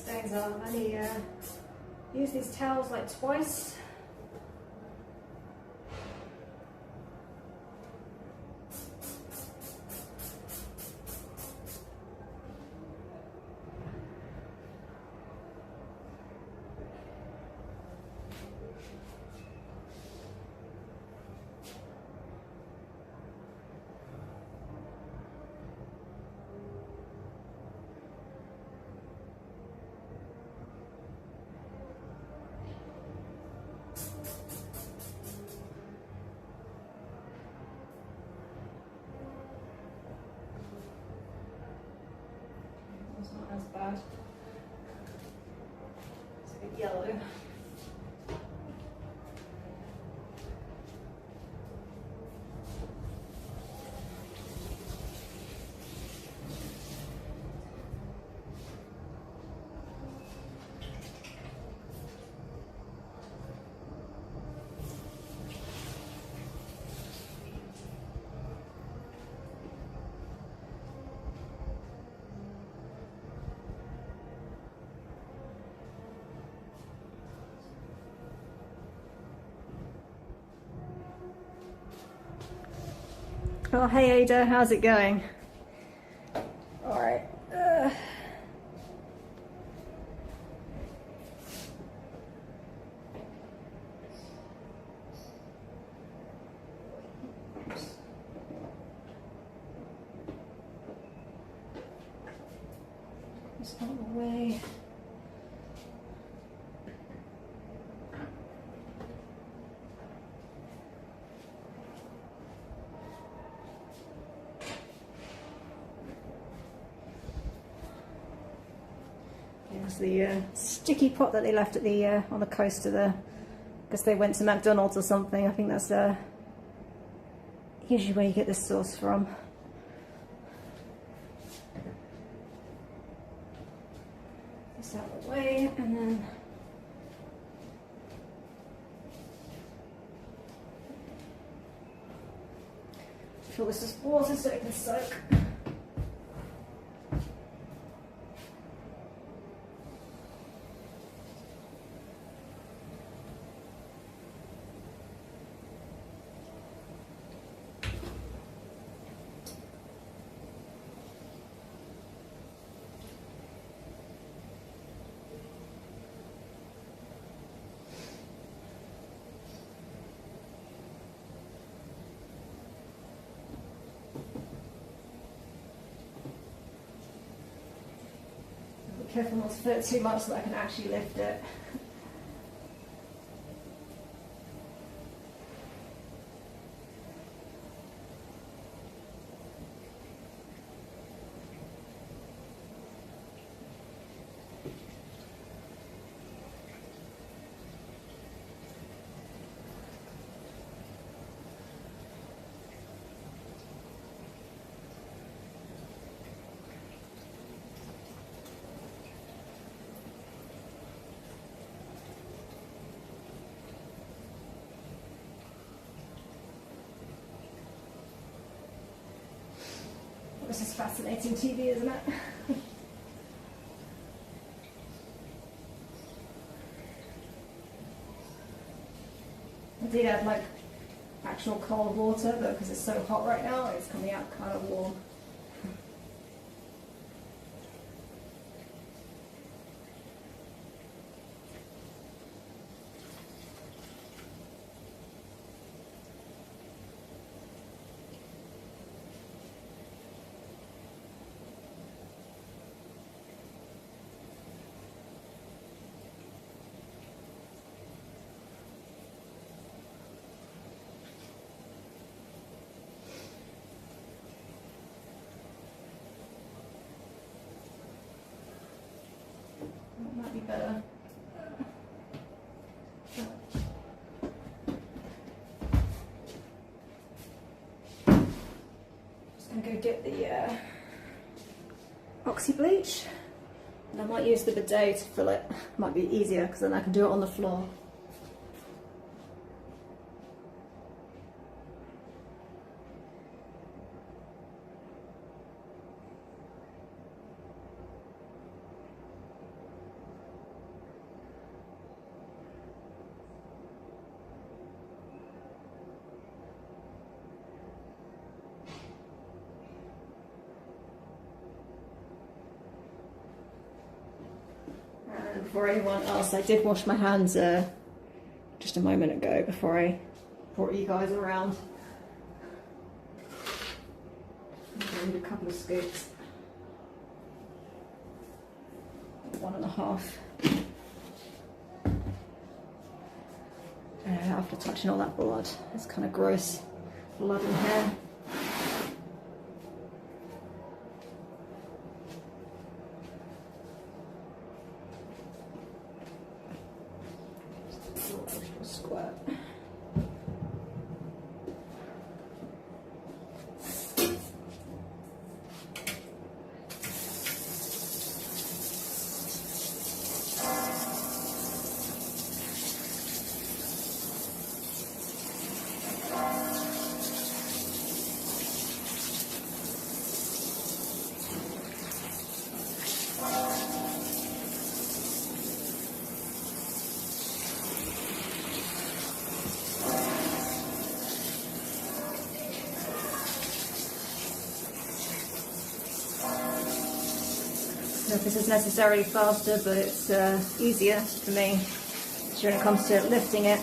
stains are. I've only used these towels like twice. It's not as bad. It's a bit yellow. Oh, hey Ada, how's it going? Alright. Just out of the way. There's the sticky pot that they left at the on the coast of the. Because they went to McDonald's or something. I think that's usually where you get this sauce from. This out of the way, and then. Fill this with water so it can soak. Be careful not to put it too much so that I can actually lift it. This is fascinating TV, isn't it? I did add like actual cold water, but because it's so hot right now, it's coming out kind of warm. Might be better. Just gonna go get the oxy bleach, and I might use the bidet to fill it. Might be easier because then I can do it on the floor. for anyone else, I did wash my hands just a moment ago before I brought you guys around. I need a couple of scoops. 1.5. After touching all that blood, it's kind of gross. Blood and hair. Squirt. I don't know if this is necessarily faster, but it's easier for me, especially when it comes to lifting it.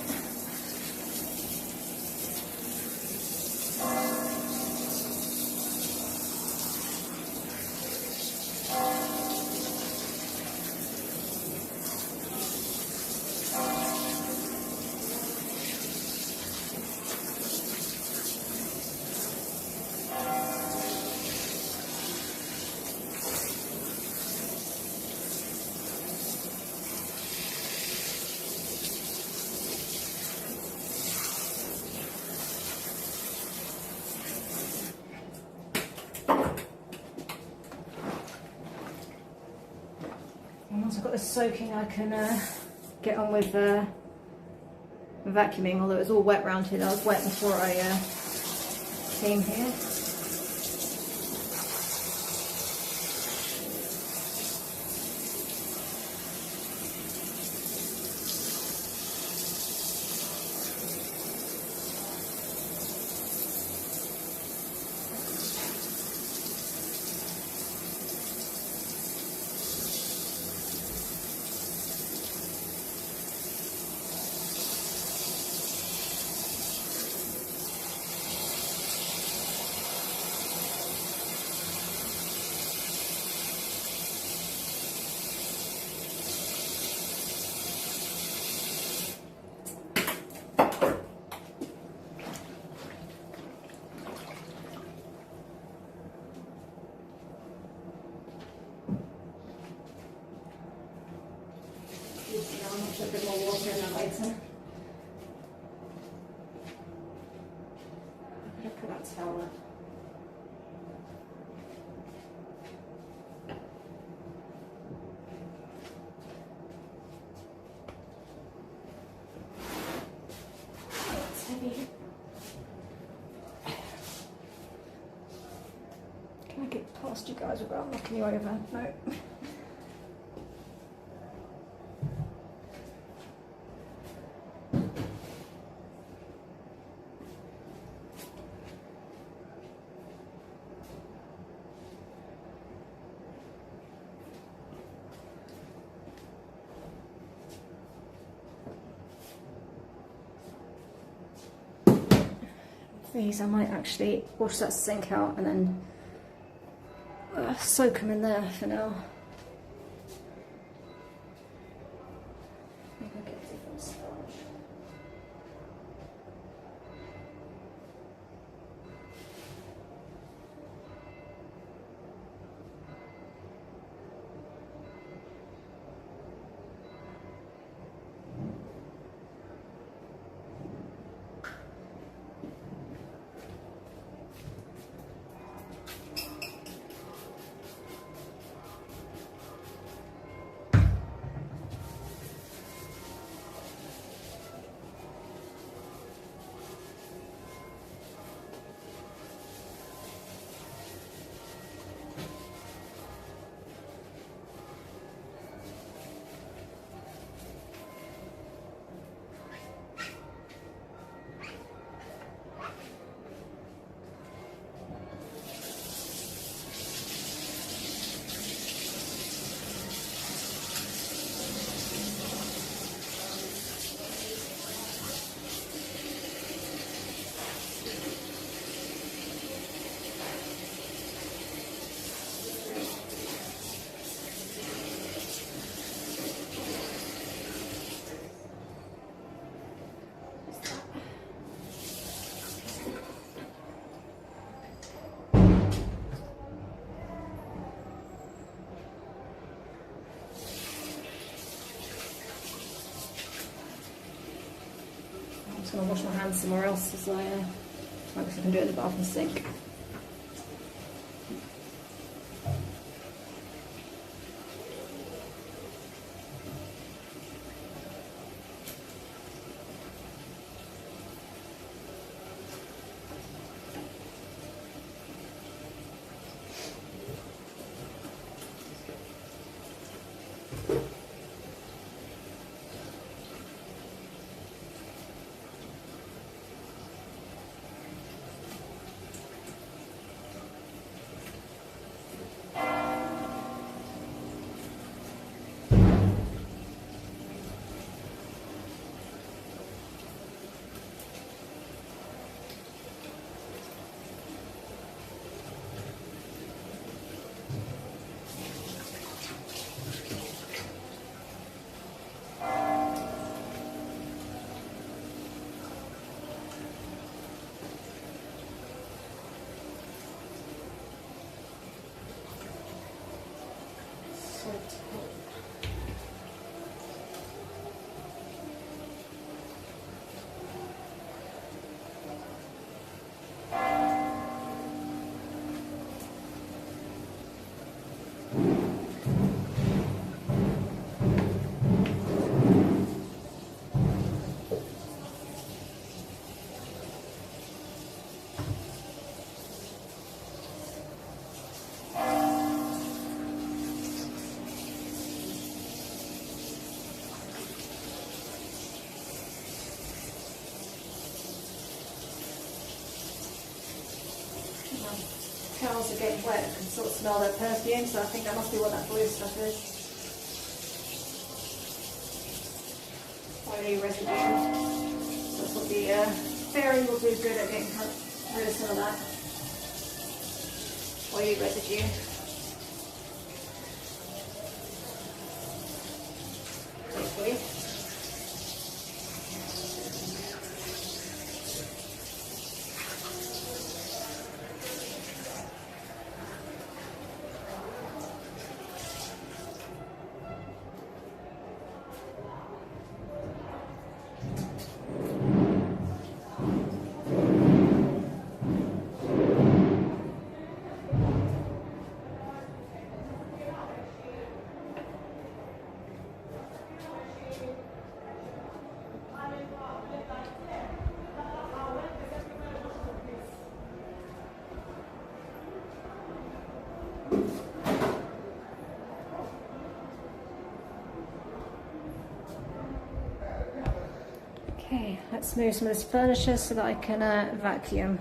Once I've got this soaking, I can get on with vacuuming, although it's all wet round here. I was wet before I came here. I'll put a bit more water in that later. I'm going to put that towel up. It's heavy. Can I get past you guys without knocking you over? No. These I might actually wash that sink out and then soak them in there for now. Maybe I'll get different starch. just want to wash my hands somewhere else as I guess I can do it in the bathroom sink. Towels are getting wet, I can sort of smell their perfume, so I think that must be what that blue stuff is. Oily residue. That's what the fairy will do good at getting rid of some of that oily residue. Hopefully. Okay, let's move some of this furniture so that I can vacuum.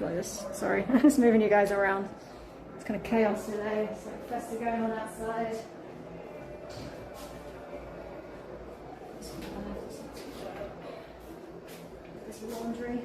Like this. Sorry, I'm just moving you guys around. It's kind of chaos today. It's like festa going on outside. This laundry.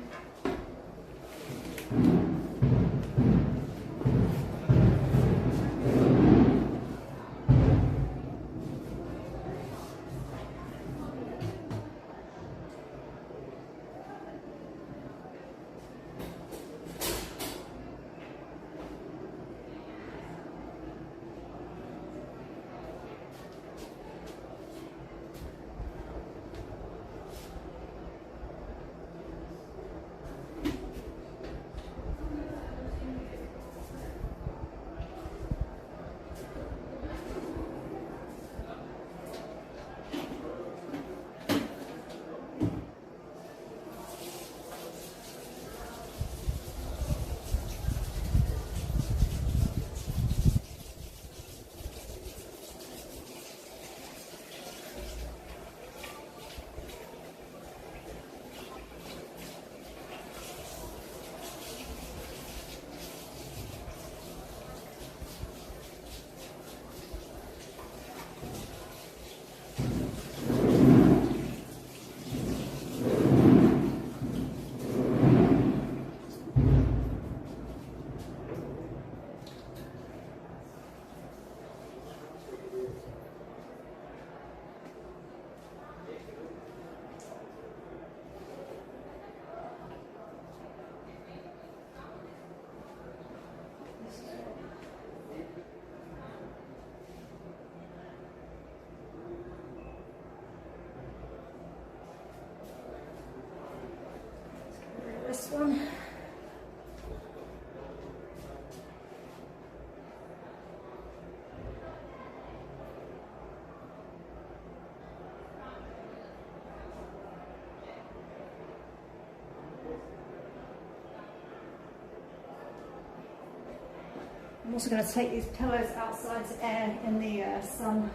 I'm also going to take these pillows outside to air in the sun.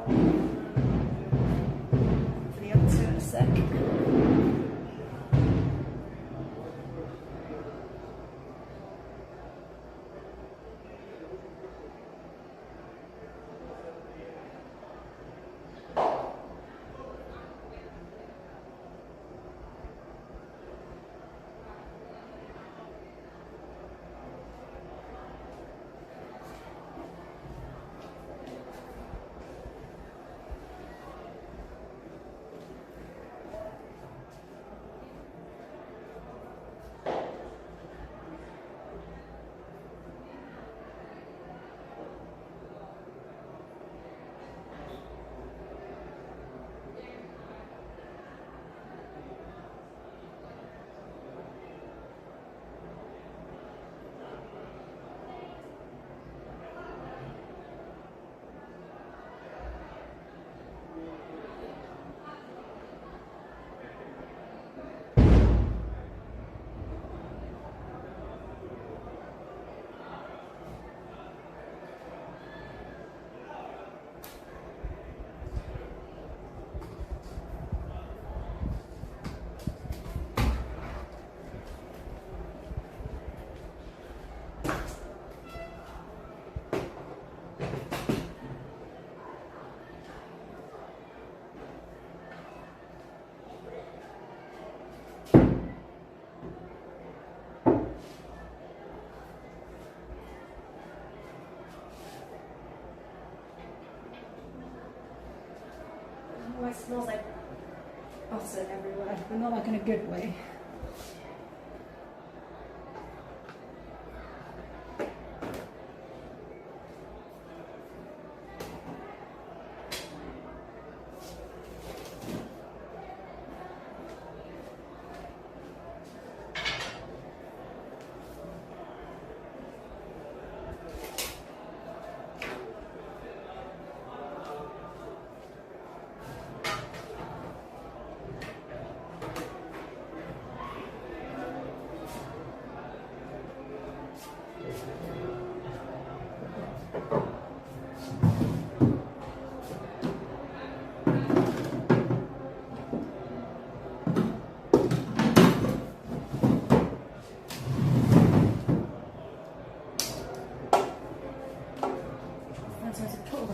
For the other two in a sec. Oh, it smells like butter everywhere, but not like in a good way.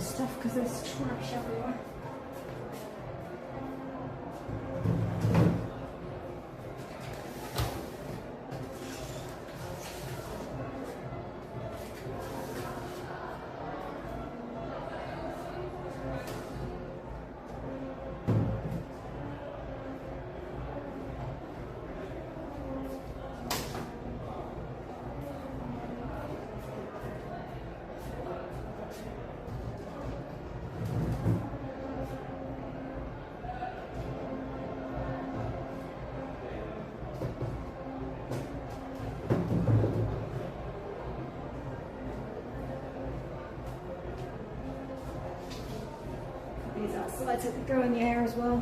Stuff because there's trash everywhere. These outside so they go in the air as well.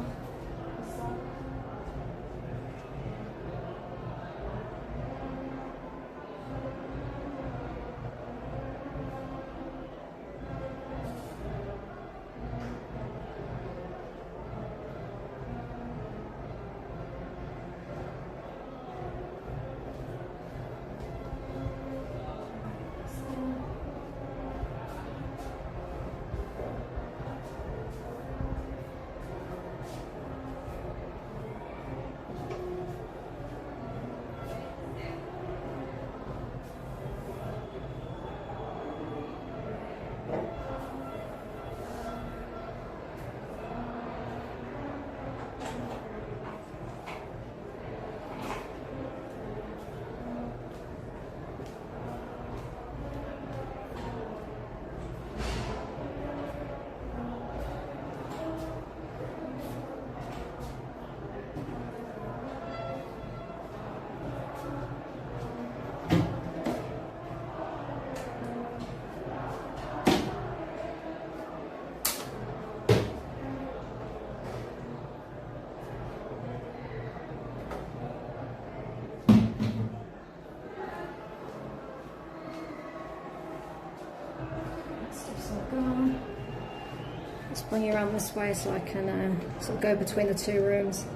bring you around this way so I can sort of go between the two rooms.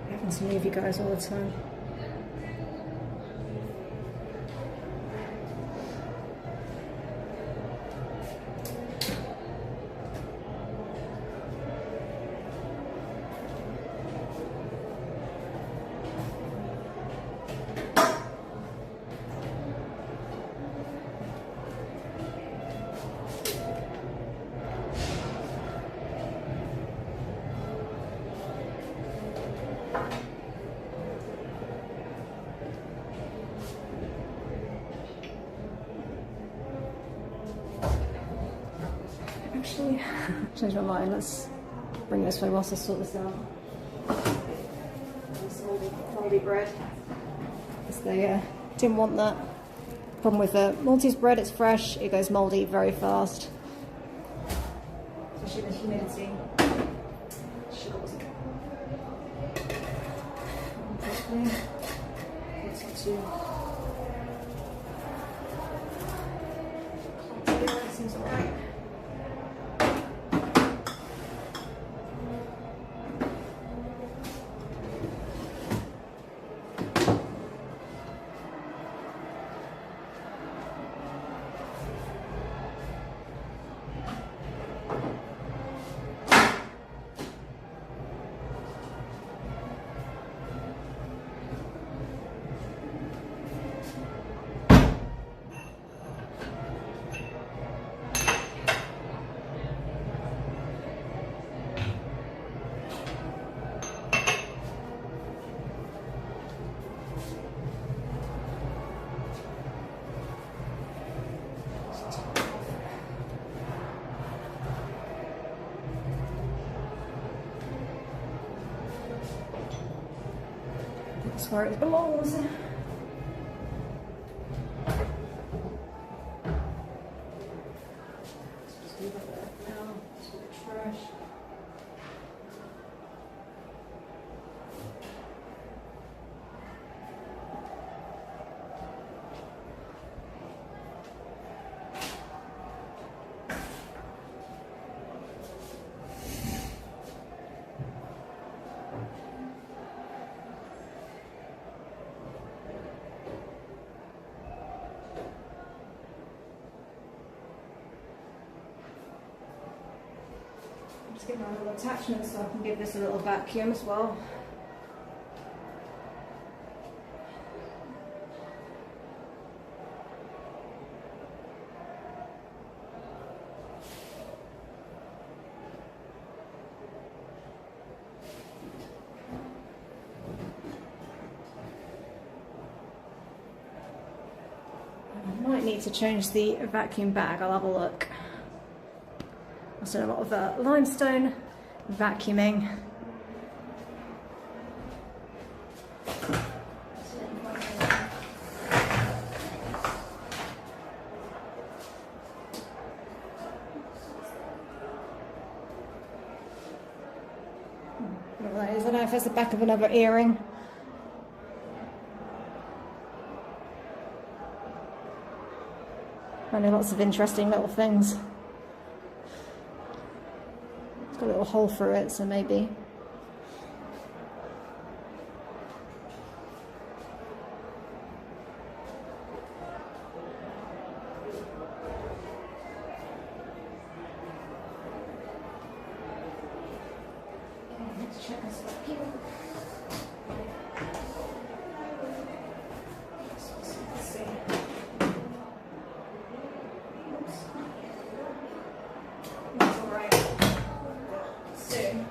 I'm having to move you guys all the time. Actually, change my mind. Let's bring this way whilst I sort this out. This moldy bread. Because they didn't want that. Problem with Maltese bread, it's fresh, it goes mouldy very fast. Especially the humidity. Sugar wasn't properly. It's not too. It seems alright. That's where it belongs. Just leave it there now. Just with the trash. Just get my little attachment so I can give this a little vacuum as well. I might need to change the vacuum bag, I'll have a look. I've done a lot of limestone vacuuming. What that is, I don't know if it's the back of another earring. I know lots of interesting little things. Got a little hole through it, so maybe. Okay, let's check this vacuum. Let's see. Oops. That's all right. Soon.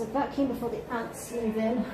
vacuum before the ants move in.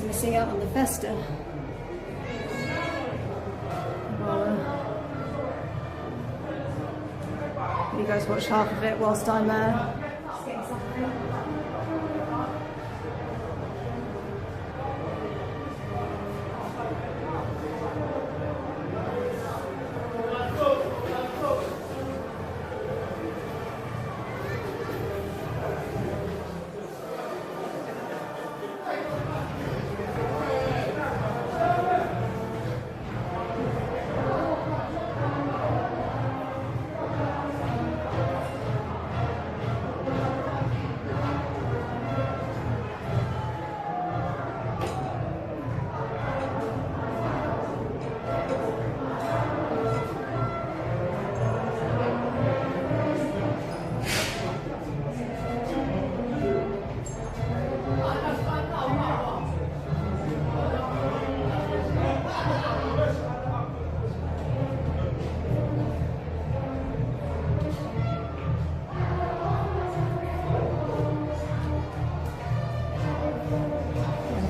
Missing out on the festa. Well, you guys watch half of it whilst I'm just getting something.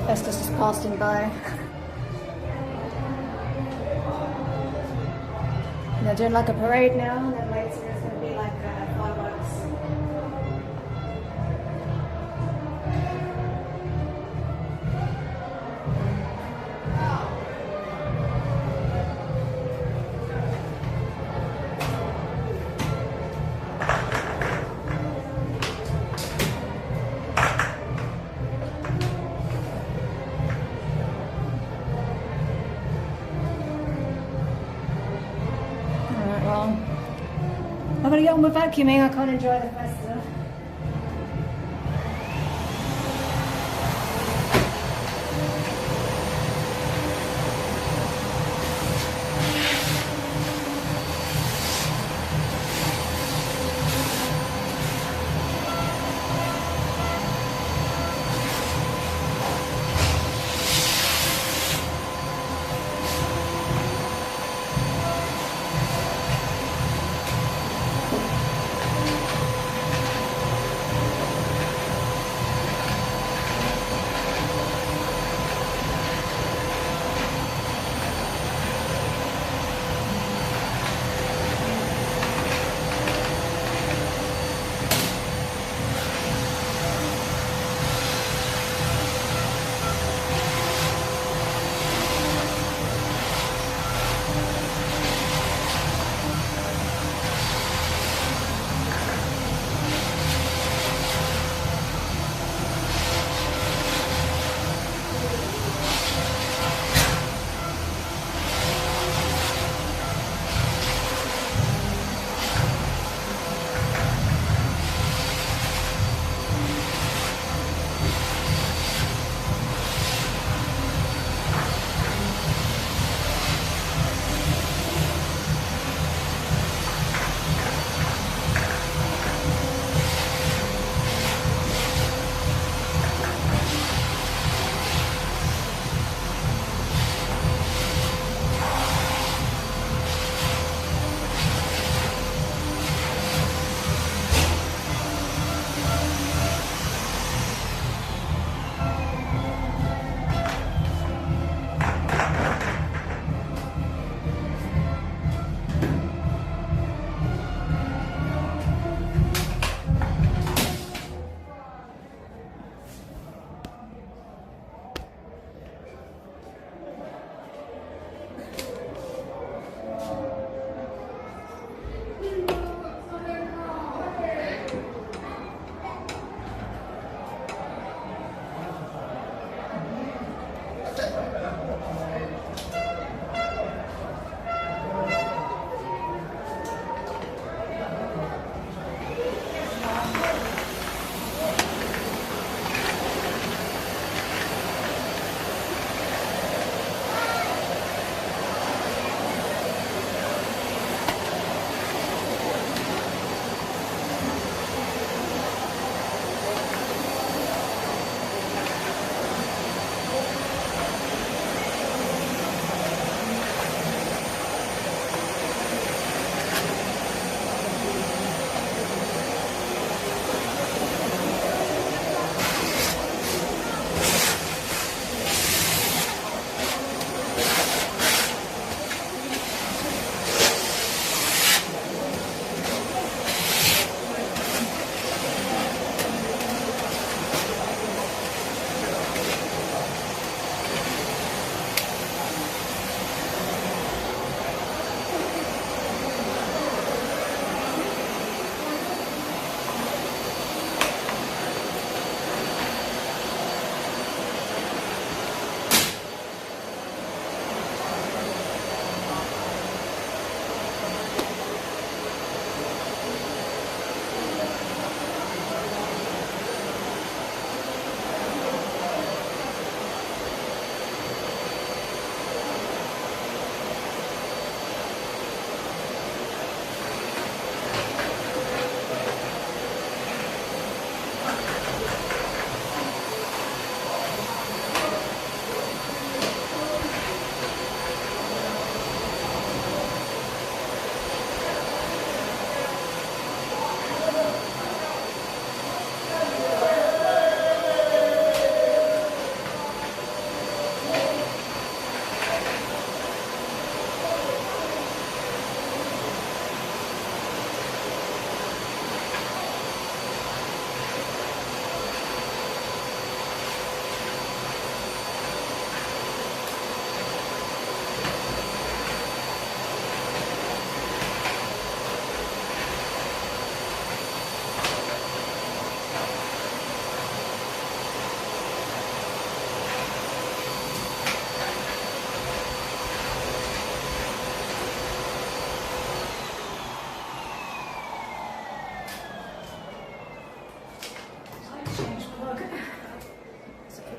Festa's just passing by. And they're doing like a parade now, and then later it's going to be like fireworks. I'm gonna get on with vacuuming, I can't enjoy the festa.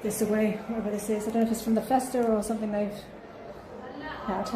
take this away, whatever this is. I don't know if it's from the festa or something they've had.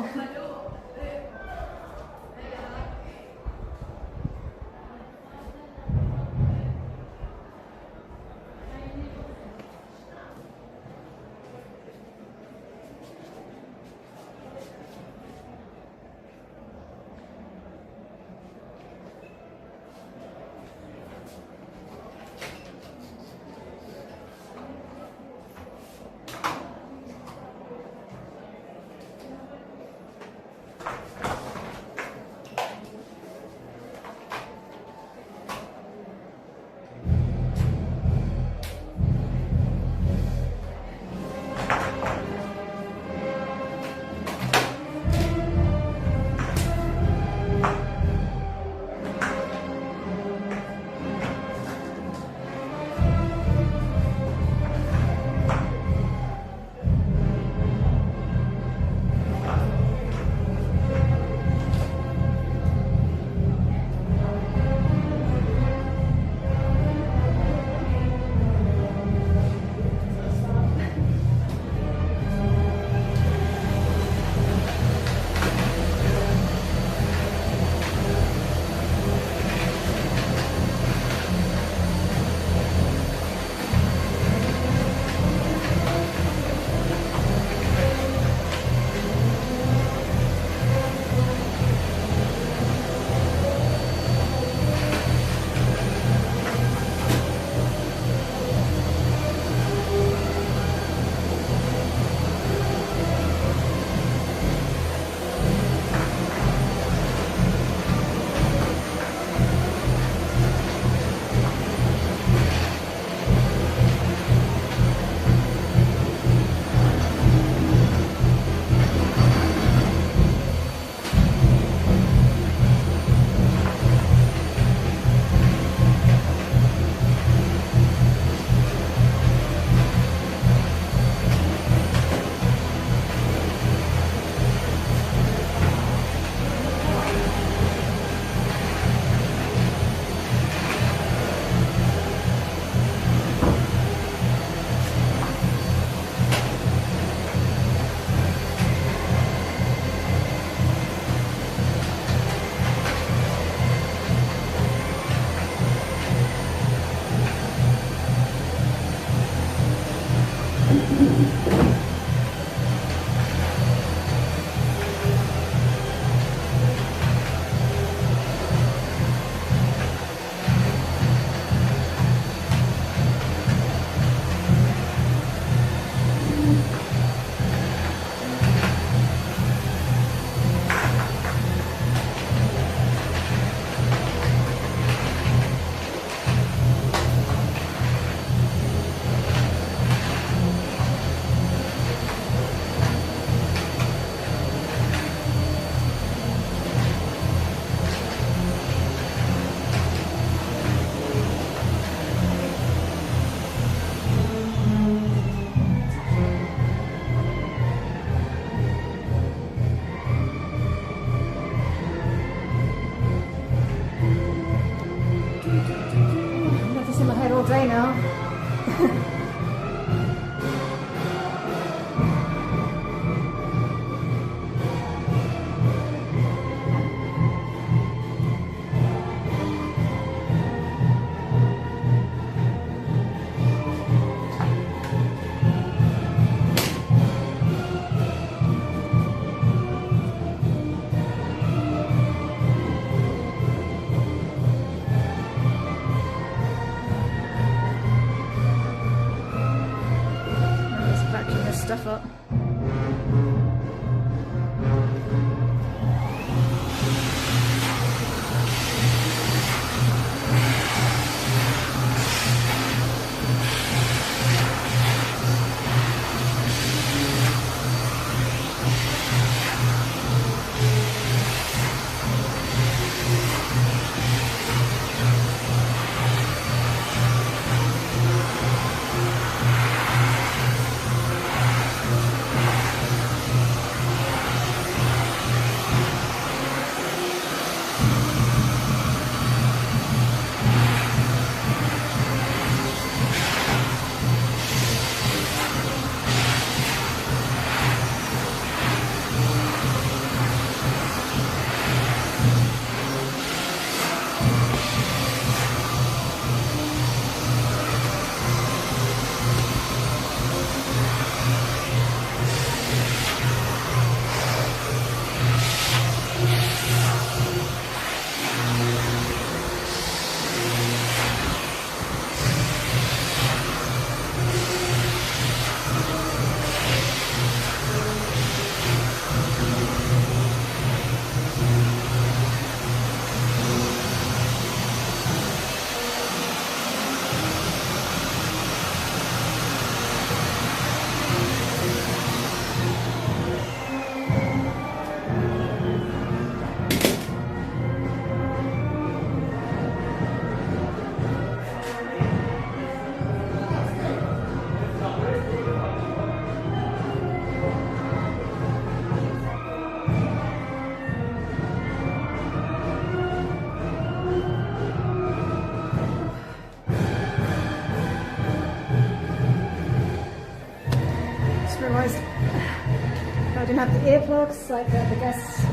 even have the earplugs like the guests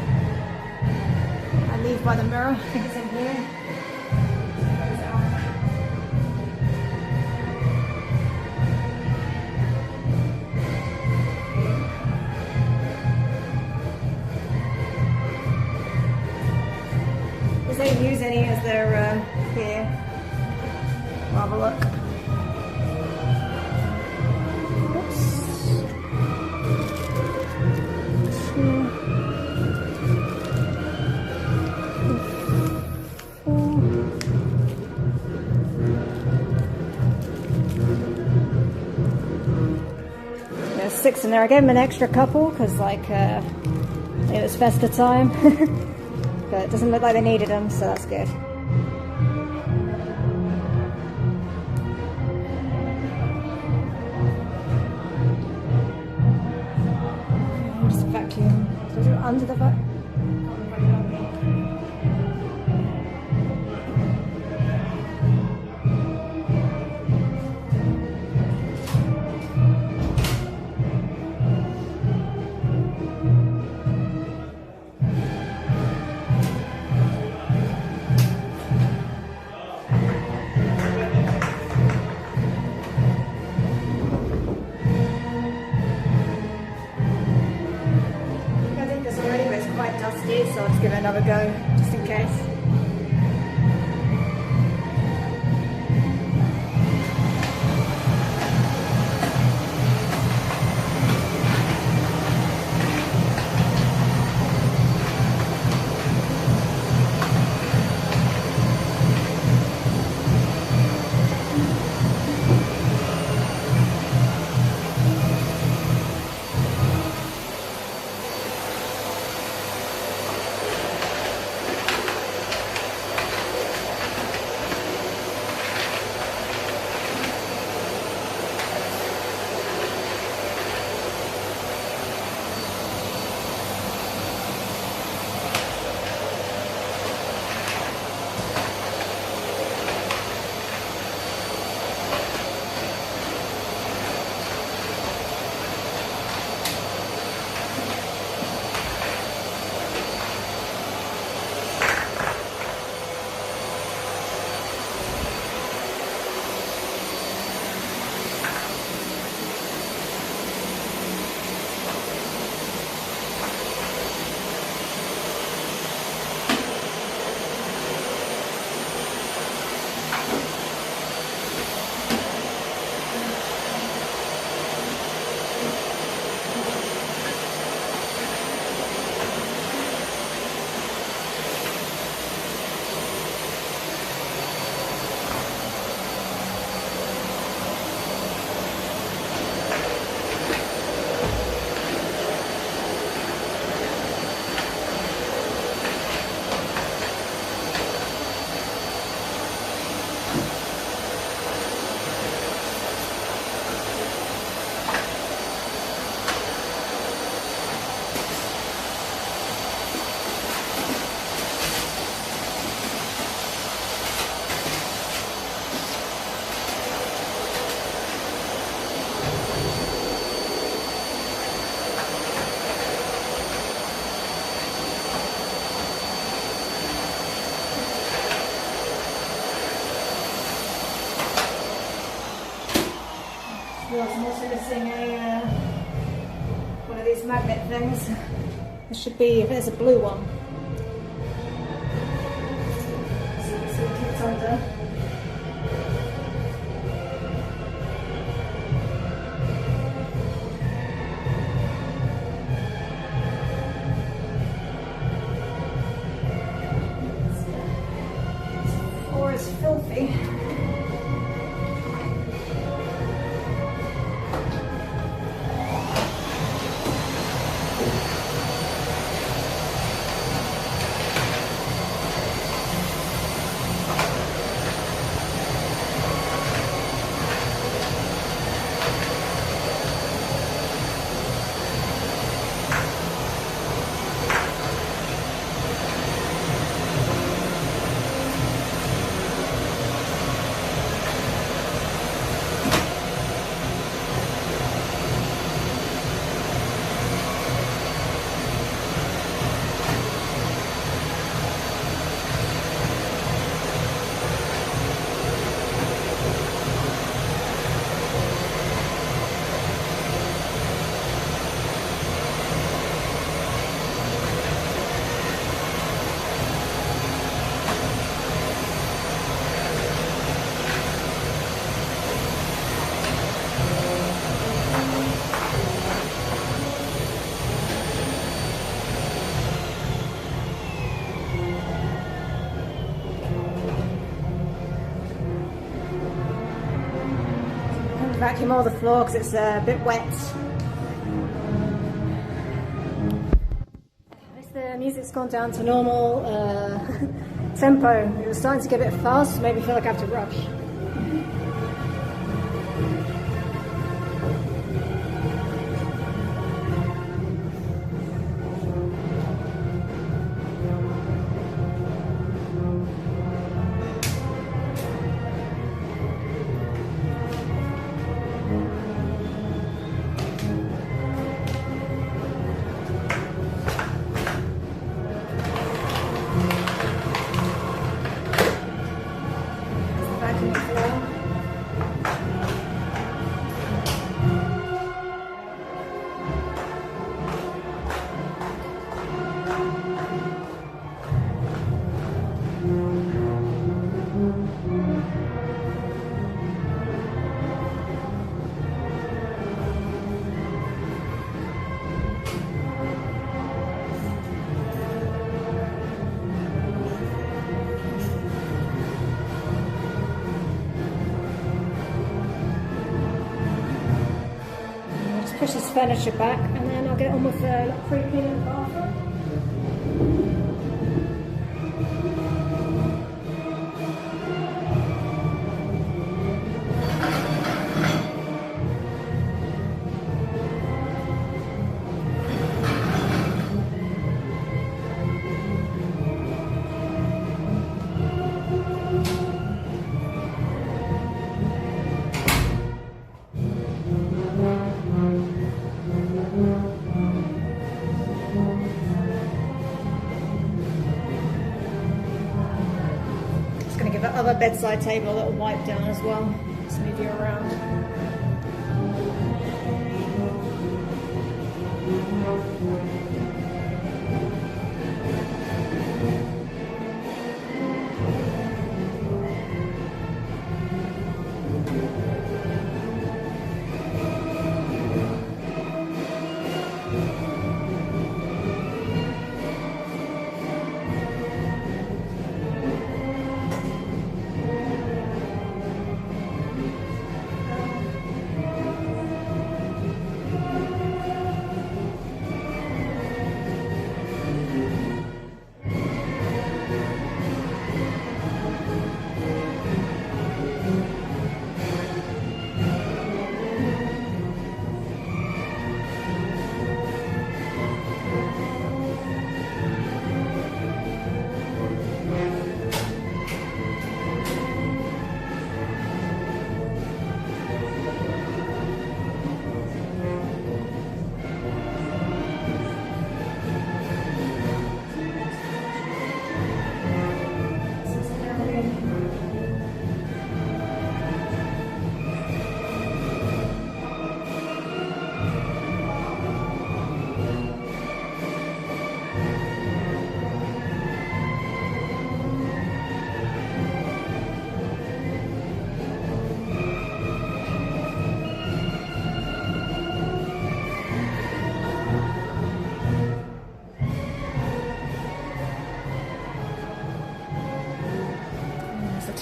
I leave by the mirror. I think it's in here. Because they don't use any as their here. We'll have a look. There's 6 in there. I gave them an extra couple because like it was Festa time. But it doesn't look like they needed them, so that's good. Just vacuum. So is it under the vacuum? So I'll just give it another go, just in case. I'm also missing a one of these magnet things. There should be, there's a blue one. So you can see what it's under. This floor is filthy. vacuum all the floor because it's a bit wet. At least the music's gone down to normal tempo. It was starting to get a bit fast, made me feel like I have to rush. Push this furniture back and then I'll get on with the pre-cleaning the bathroom. Give that other bedside table a little wipe down as well. Just move you around.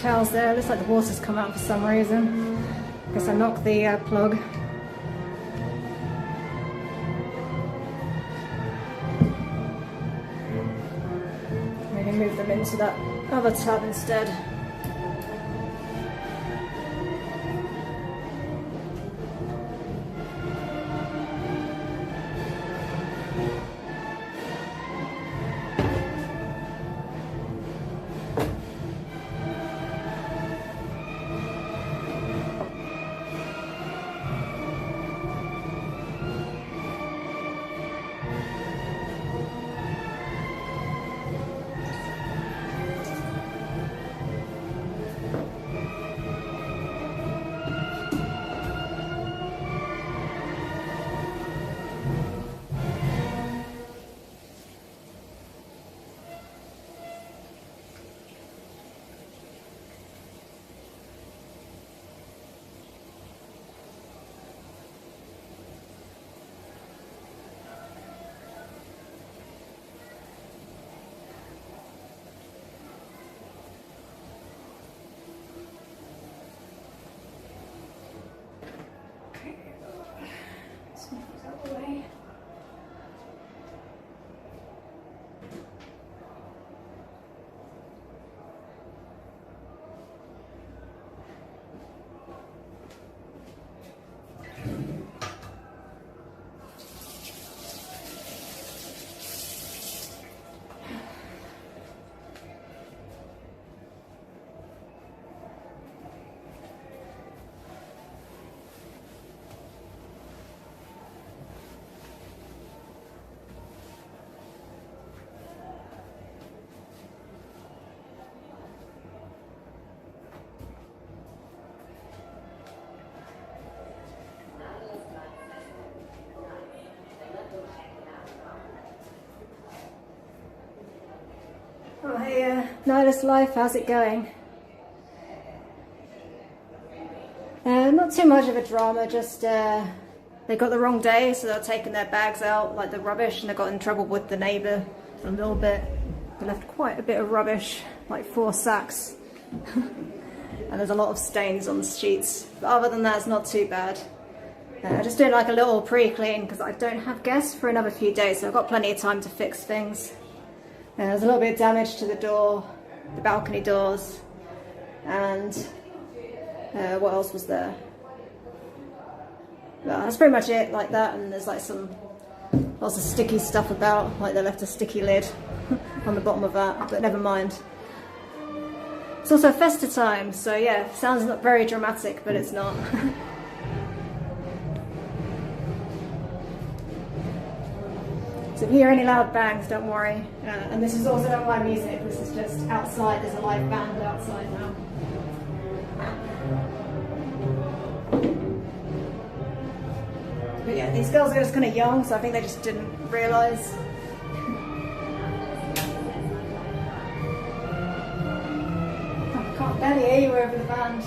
Towels there. Looks like the water's come out for some reason. Guess I knocked the plug. Maybe move them into that other tub instead. Nihilist life, how's it going? Not too much of a drama, just they got the wrong day, so they're taking their bags out, like the rubbish, and they got in trouble with the neighbour a little bit. They left quite a bit of rubbish, like 4 sacks. And there's a lot of stains on the sheets. But other than that, it's not too bad. Just doing like a little pre-clean because I don't have guests for another few days, so I've got plenty of time to fix things. There's a little bit of damage to the door, the balcony doors, and what else was there? Well, that's pretty much it, like that, and there's like lots of sticky stuff about, like they left a sticky lid on the bottom of that, but never mind. It's also Festa time, so yeah, sounds not very dramatic, but it's not. So if you hear any loud bangs, don't worry. And this is also not my music, this is just outside, there's a live band outside now. But yeah, these girls are just kind of young, so I think they just didn't realise. I can't barely hear you over the band.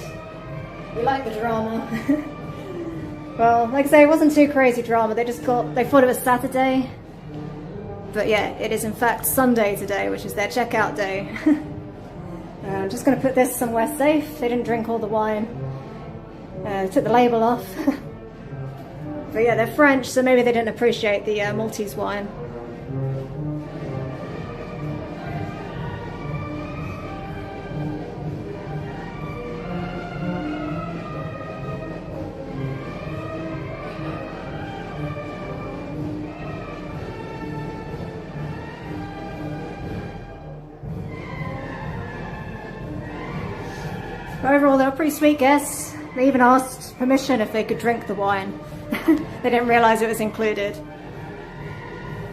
We like the drama. Well, like I say, it wasn't too crazy drama. They thought it was Saturday. But yeah, it is in fact Sunday today, which is their checkout day. I'm just going to put this somewhere safe. They didn't drink all the wine. Took the label off. But yeah, they're French, so maybe they didn't appreciate the Maltese wine. But overall, they were pretty sweet guests. They even asked permission if they could drink the wine. They didn't realise it was included.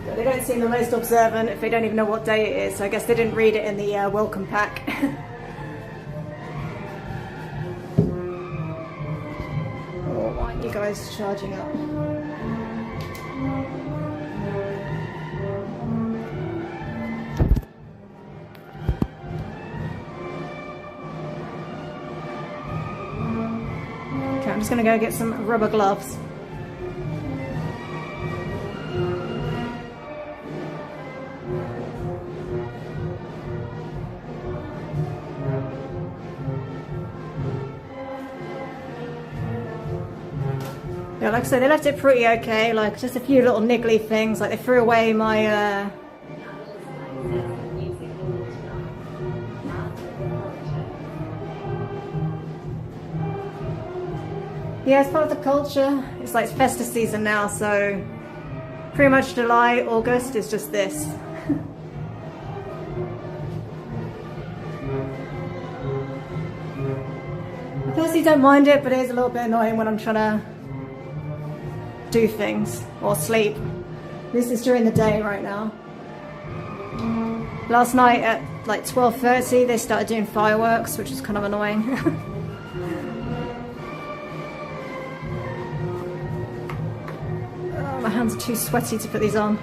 But they don't seem the most observant if they don't even know what day it is, so I guess they didn't read it in the welcome pack. Oh, why aren't you guys charging up? Okay, I'm just going to go get some rubber gloves. Yeah, like I said, they left it pretty okay, like just a few little niggly things, like they threw away my yeah, it's part of the culture. It's like Festa season now, so pretty much July, August is just this. I personally don't mind it, but it is a little bit annoying when I'm trying to do things or sleep. This is during the day right now. Last night at like 12:30 they started doing fireworks, which is kind of annoying. Oh, my hands are too sweaty to put these on.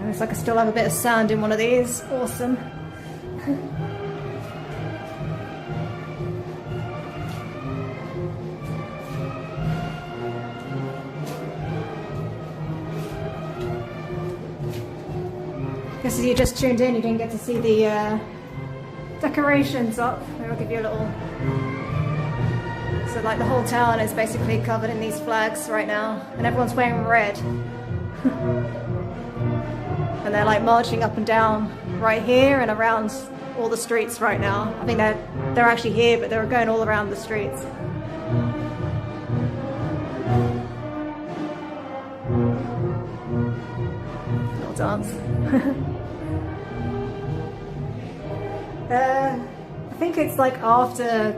Looks like I still have a bit of sand in one of these. Awesome. Guess if you just tuned in, you didn't get to see the decorations up. Maybe I'll give you a little. So like the whole town is basically covered in these flags right now, and everyone's wearing red. And they're like marching up and down right here and around all the streets right now. I think they're actually here, but they're going all around the streets. Little dance. I think it's like after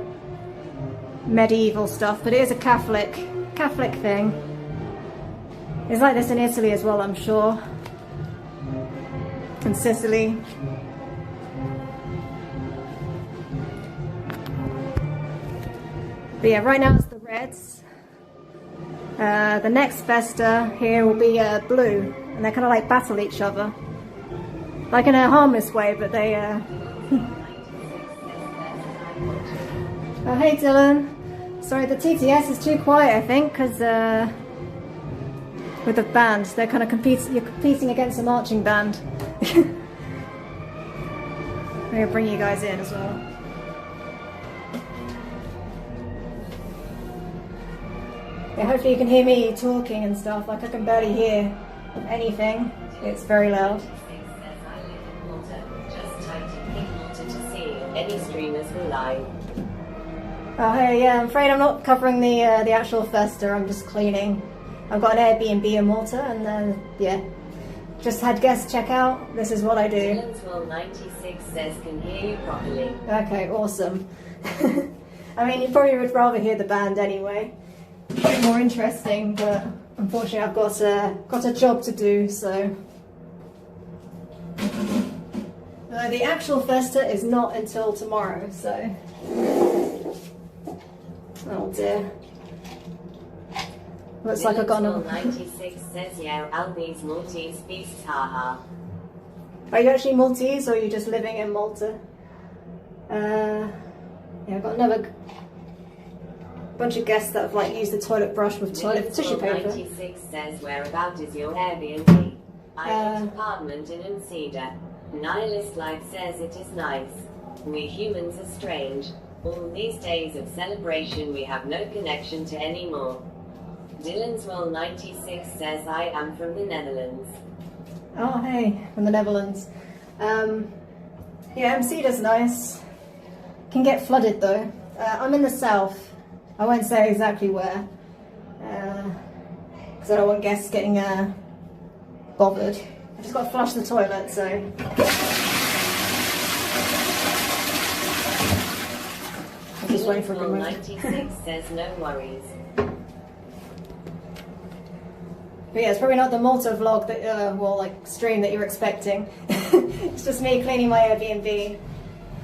medieval stuff, but it is a Catholic thing. It's like this in Italy as well, I'm sure. And Sicily. But yeah, right now it's the reds. The next Festa here will be blue, and they kind of like battle each other. Like in a harmless way, but they... Oh, hey Dylan. Sorry, the TTS is too quiet, I think, because with the band, they're kind of you're competing against a marching band. I'm going to bring you guys in as well. Yeah, hopefully you can hear me talking and stuff. Like, I can barely hear anything. It's very loud. Any streamers will live. Oh hey, yeah, I'm afraid I'm not covering the actual Festa, I'm just cleaning. I've got an Airbnb in Malta and yeah, just had guests check out. This is what I do. Dylanswell96 says can hear you properly. Okay, awesome. I mean, you probably would rather hear the band anyway. A bit more interesting, but unfortunately I've got a job to do, so... the actual Festa is not until tomorrow, so... Oh dear. Looks like I've got another... 96 says yeah, Albie's Maltese beasts, haha. Are you actually Maltese or are you just living in Malta? Yeah, I've got another bunch of guests that have like used the toilet brush with toilet tissue paper. 96 says whereabout is your Airbnb? I got an apartment in Unceda. Nihilist Life says it is nice. We humans are strange. All these days of celebration we have no connection to anymore. Dylanswell96 says I am from the Netherlands. Oh hey, from the Netherlands. Yeah, Umceda's nice. Can get flooded though. I'm in the south. I won't say exactly where. Because I don't want guests getting bothered. I just got to flush the toilet, so... I'm just waiting for a remote. 96 says no worries. But yeah, it's probably not the Malta vlog that, well, like, stream that you're expecting. It's just me cleaning my Airbnb.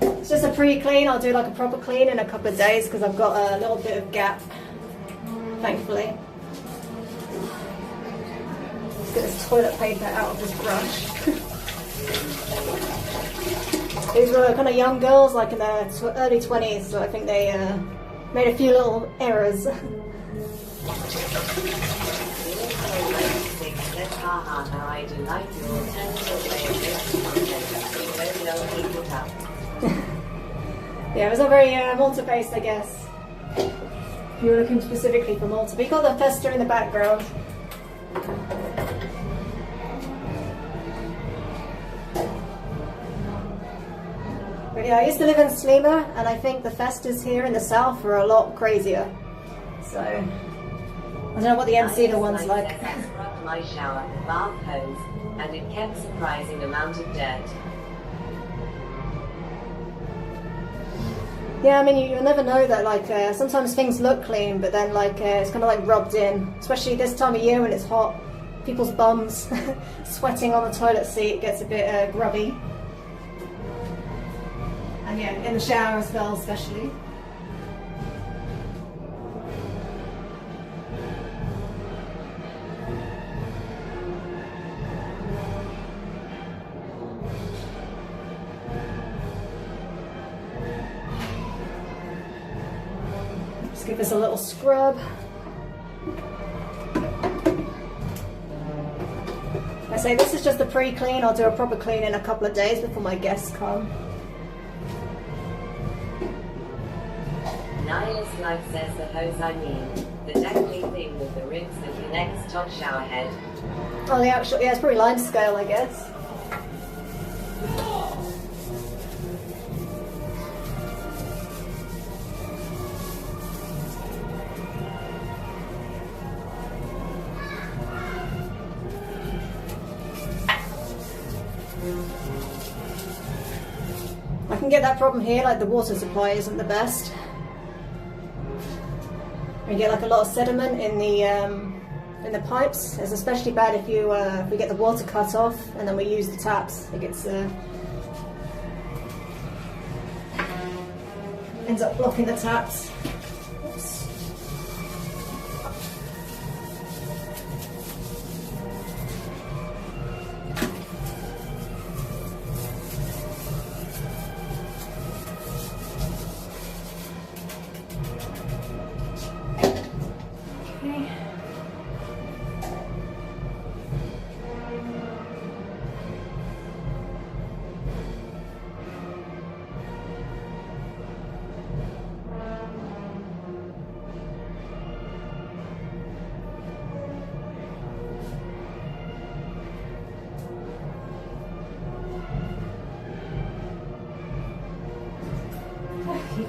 It's just a pre-clean. I'll do like a proper clean in a couple of days because I've got a little bit of gap, thankfully. Let's get this toilet paper out of this brush. These were kind of young girls, like in their early 20s, so I think they made a few little errors. I do like your alternative way of making content. People out. Yeah, it was not very Malta-based, I guess. If you were looking specifically for Malta. But you got the Festa in the background. But yeah, I used to live in Slima, and I think the Festas here in the south are a lot crazier. So, I don't know what the Unceda one's like. I scrubbed my shower, bath hose, and it kept surprising amount of dirt. Yeah, I mean, you'll never know that, like, sometimes things look clean, but then, like, it's kind of, like, rubbed in. Especially this time of year when it's hot. People's bums sweating on the toilet seat, it gets a bit grubby. And yeah, in the shower as well, especially. Give this a little scrub. I say this is just a pre-clean. I'll do a proper clean in a couple of days before my guests come. Nihilist Life says the hose I mean. The dangly thing with the ribs that connects top shower head. Oh, the actual, yeah, it's probably line scale, I guess. I can get that problem here, like the water supply isn't the best. We get like a lot of sediment in the pipes. It's especially bad if you if we get the water cut off and then we use the taps. It gets ends up blocking the taps. Oops.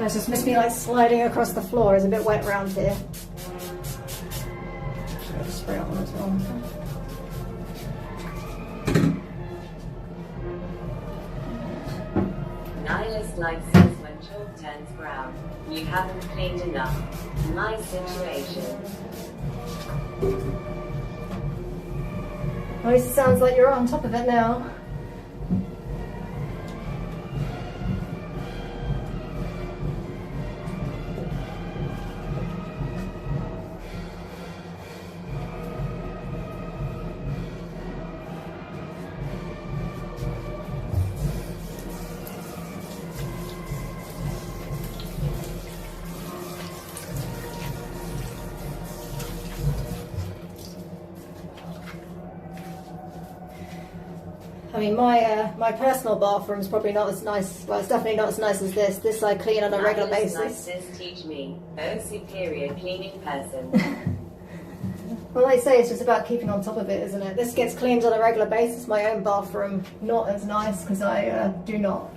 It's just must be like sliding across the floor. It's a bit wet around here. I'll just spray it on as well. Nihilist light says when chalk turns brown, you haven't cleaned enough. Nice situation. At least it sounds like you're on top of it now. I mean, my personal bathroom's probably not as nice. Well, it's definitely not as nice as this. This I clean on a regular basis. Says teach me, oh superior cleaning person. Well, like I say, it's just about keeping on top of it, isn't it? This gets cleaned on a regular basis. My own bathroom, not as nice because I do not.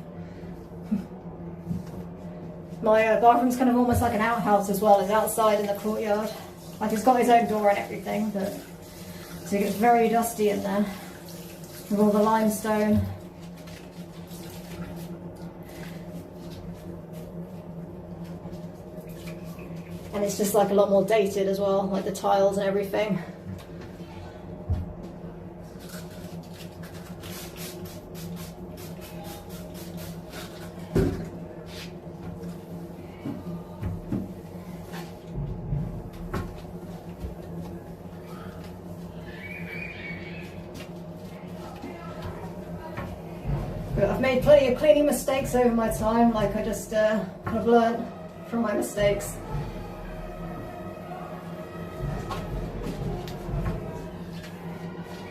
My bathroom's kind of almost like an outhouse as well. It's outside in the courtyard. Like it's got its own door and everything, but so it gets very dusty in there with all the limestone. And it's just like a lot more dated as well, like the tiles and everything. But I've made plenty of cleaning mistakes over my time, like I just kind of learnt from my mistakes.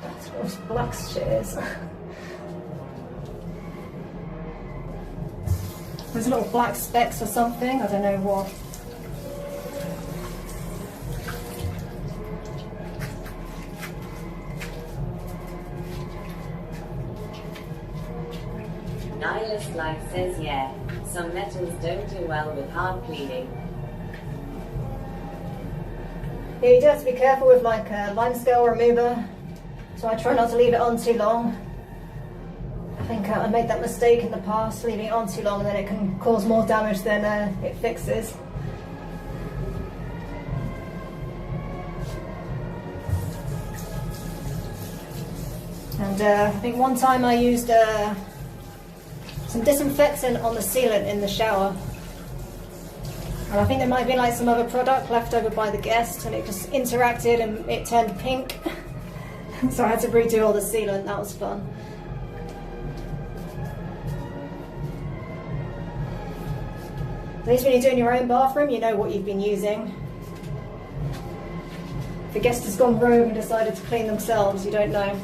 That's what this black shit is. There's little black specks or something, I don't know what. Nihilist Life says yeah, some metals don't do well with hard cleaning. Yeah, you do have to be careful with like a limescale remover, so I try not to leave it on too long. I think I made that mistake in the past, leaving it on too long and then it can cause more damage than it fixes. And I think one time I used some disinfectant on the sealant in the shower. And I think there might have been like some other product left over by the guest and it just interacted and it turned pink. So I had to redo all the sealant, that was fun. At least when you're doing your own bathroom, you know what you've been using. If a guest has gone rogue and decided to clean themselves, you don't know.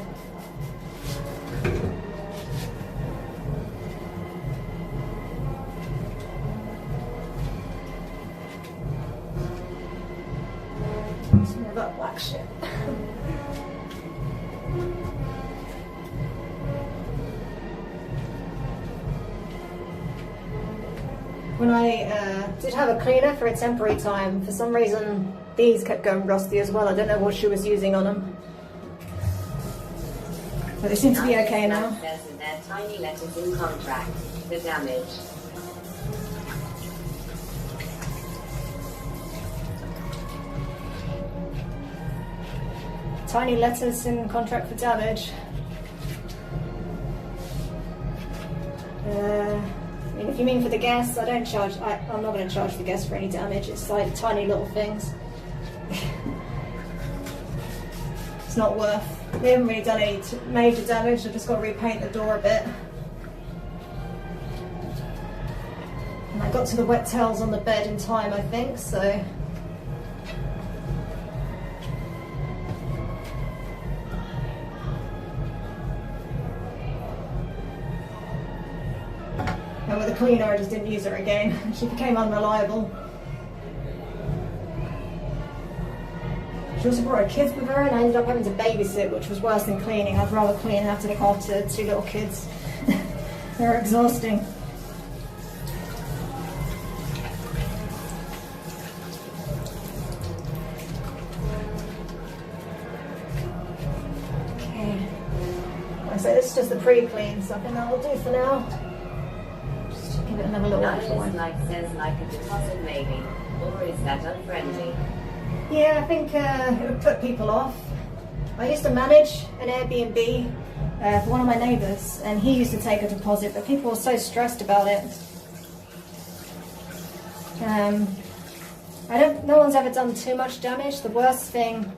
Some more of that black shit. When I did have a cleaner for a temporary time, for some reason these kept going rusty as well. I don't know what she was using on them. But they seem to be okay now. Says in their tiny letters in contract, the damage. Tiny letters in contract for damage. I mean, if you mean for the guests, I don't charge. I'm not going to charge the guests for any damage. It's like tiny little things. It's not worth. They haven't really done any major damage. I've just got to repaint the door a bit. And I got to the wet towels on the bed in time, I think. So. And with the cleaner, I just didn't use her again. She became unreliable. She also brought her kids with her and I ended up having to babysit, which was worse than cleaning. I'd rather clean and have to look after two little kids. They're exhausting. So this is just the pre-clean, so I think that will do for now. Just give it another little Nihilist like says like a deposit maybe. Or is that unfriendly? Yeah, I think it would put people off. I used to manage an Airbnb for one of my neighbours, and he used to take a deposit, but people were so stressed about it. No one's ever done too much damage. The worst thing,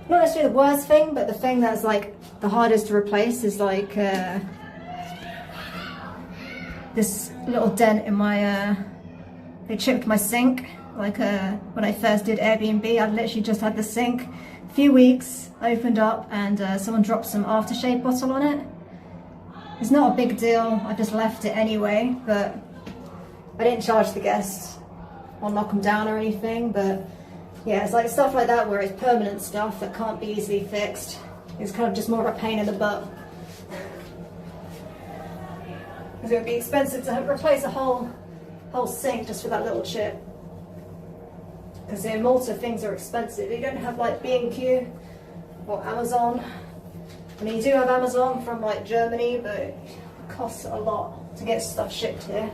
not necessarily the worst thing, but the thing that's like the hardest to replace is like this little dent in my, they chipped my sink. Like when I first did Airbnb, I literally just had the sink, a few weeks, opened up, and someone dropped some aftershave bottle on it. It's not a big deal, I just left it anyway, but I didn't charge the guests or knock them down or anything. But yeah, it's like stuff like that where it's permanent stuff that can't be easily fixed. It's kind of just more of a pain in the butt. Because it would be expensive to replace a whole sink just for that little chip. Because in Malta things are expensive. You don't have like B&Q or Amazon. I mean, you do have Amazon from like Germany, but it costs a lot to get stuff shipped here.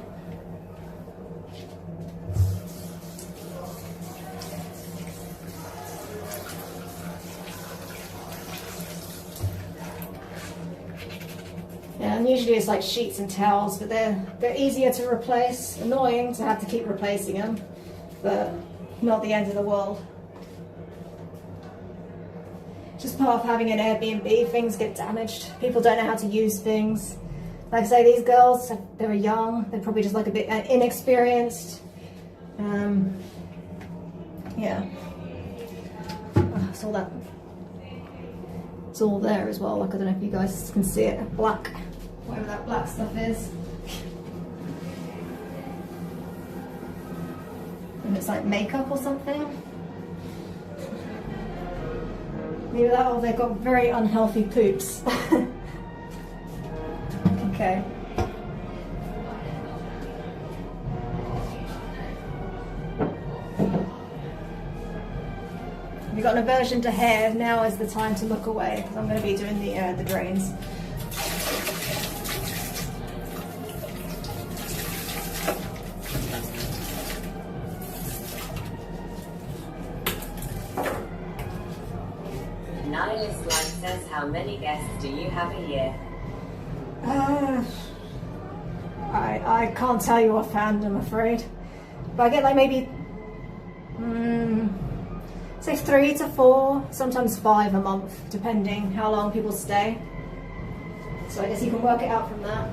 Yeah, and usually it's like sheets and towels, but they're easier to replace. Annoying to have to keep replacing them, but not the end of the world. Just part of having an Airbnb, things get damaged. People don't know how to use things. Like I say, these girls, they were young, they're probably just like a bit inexperienced. Yeah. It's all that. It's all there as well. Like, I don't know if you guys can see it. Black, whatever that black stuff is. And it's like makeup or something. Maybe that, or they've got very unhealthy poops. Okay. If you've got an aversion to hair, now is the time to look away, because I'm going to be doing the drains. Nihilist Life says, how many guests do you have a year? I can't tell you offhand, I'm afraid. But I get like maybe, say 3 to 4, sometimes 5 a month, depending how long people stay. So I guess you can work it out from that.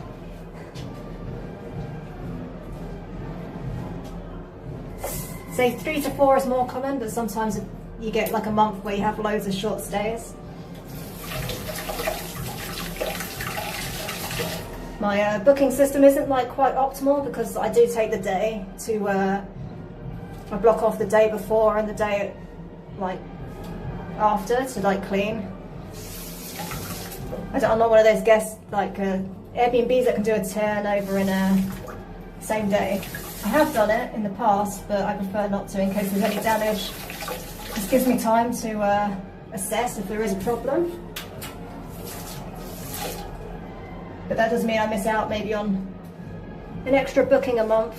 Say 3 to 4 is more common, but sometimes you get like a month where you have loads of short stays. My booking system isn't like quite optimal because I do take the day to, I block off the day before and the day like after to like clean. I'm not one of those guests like Airbnbs that can do a turnover in a same day. I have done it in the past, but I prefer not to in case there's any damage. This gives me time to assess if there is a problem. But that doesn't mean I miss out maybe on an extra booking a month.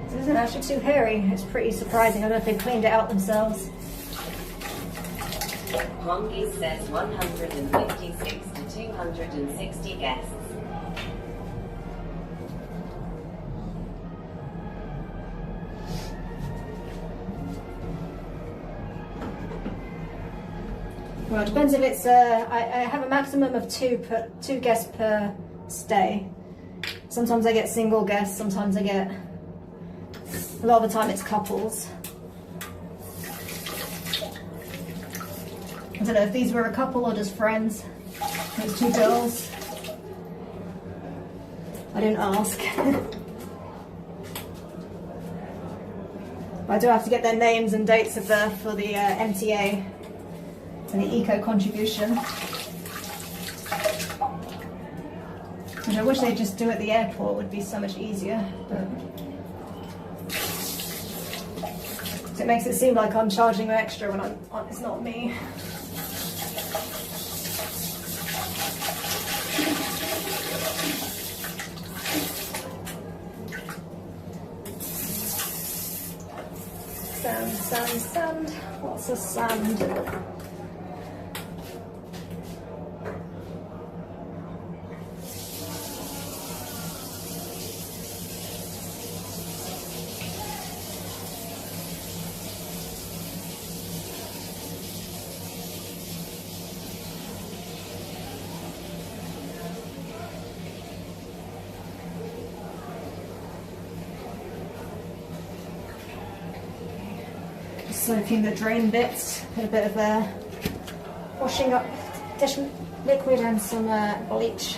This isn't actually too hairy. It's pretty surprising. I don't know if they cleaned it out themselves. Hongi says 156 to 260 guests. Well, it depends if it's, I have a maximum of two guests per stay. Sometimes I get single guests, sometimes I get, a lot of the time it's couples. I don't know if these were a couple or just friends. There's 2 girls. I didn't ask. But I do have to get their names and dates of birth for the MTA and the eco contribution. Which I wish they'd just do at the airport, would be so much easier. But it makes it seem like I'm charging them extra when it's not me. Sand, sand, sand. Lots of sand. Soaking the drain bits, put a bit of washing up dish liquid and some bleach.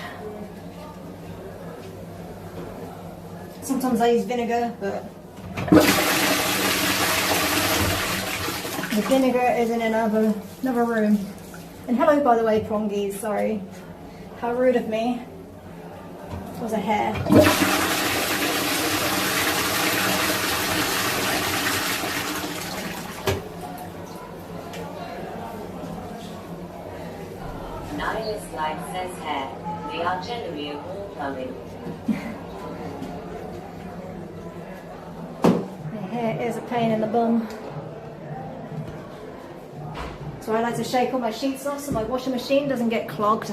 Sometimes I use vinegar, but the vinegar is in another room. And hello, by the way, prongies, sorry. How rude of me. It was a hair. Nihilist Life says hair. The artillery of all plumbing. The hair is a pain in the bum. So I like to shake all my sheets off so my washing machine doesn't get clogged.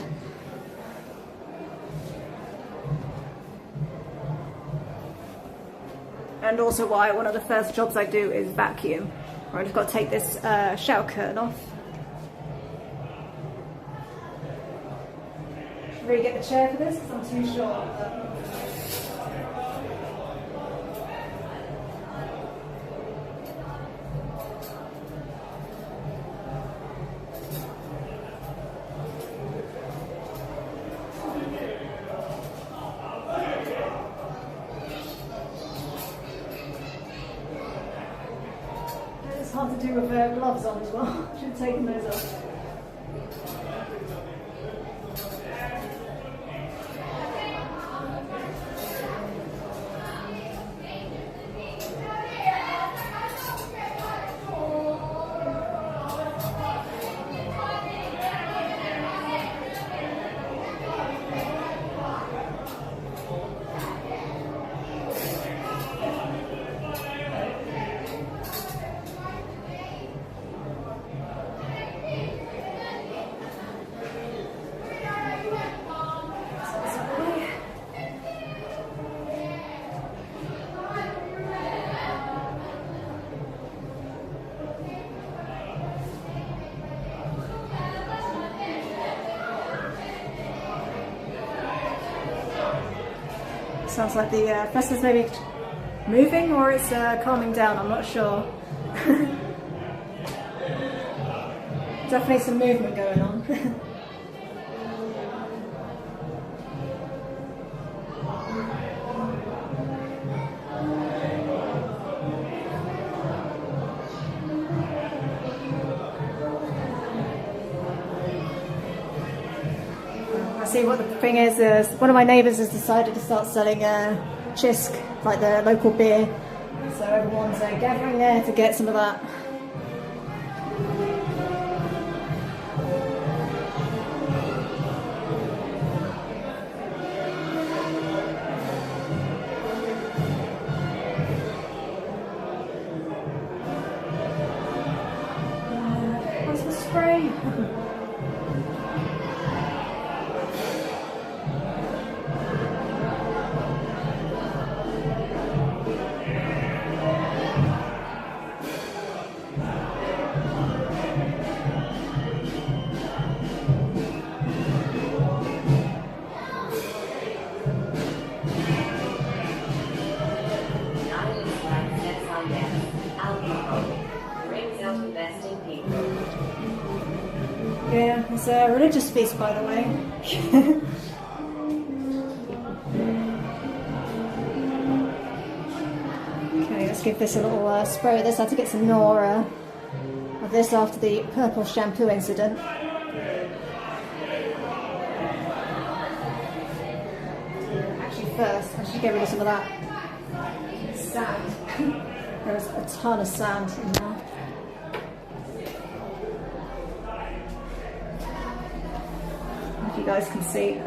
And also why one of the first jobs I do is vacuum. Or I've just got to take this shower curtain off. Should we get the chair for this? Because I'm too short. It's hard to do with gloves on as well. Should have taken those off. Sounds like the vessel's maybe moving or it's calming down, I'm not sure. Definitely some movement going on. See what the thing is one of my neighbours has decided to start selling chisk, like the local beer, so everyone's gathering there to get some of that. What's the spray? Yeah, it's a religious feast, by the way. Okay, let's give this a little spray of this. I had to get some more of this after the purple shampoo incident. first. I should get rid of some of that sand. There's a ton of sand in there. If you guys can see,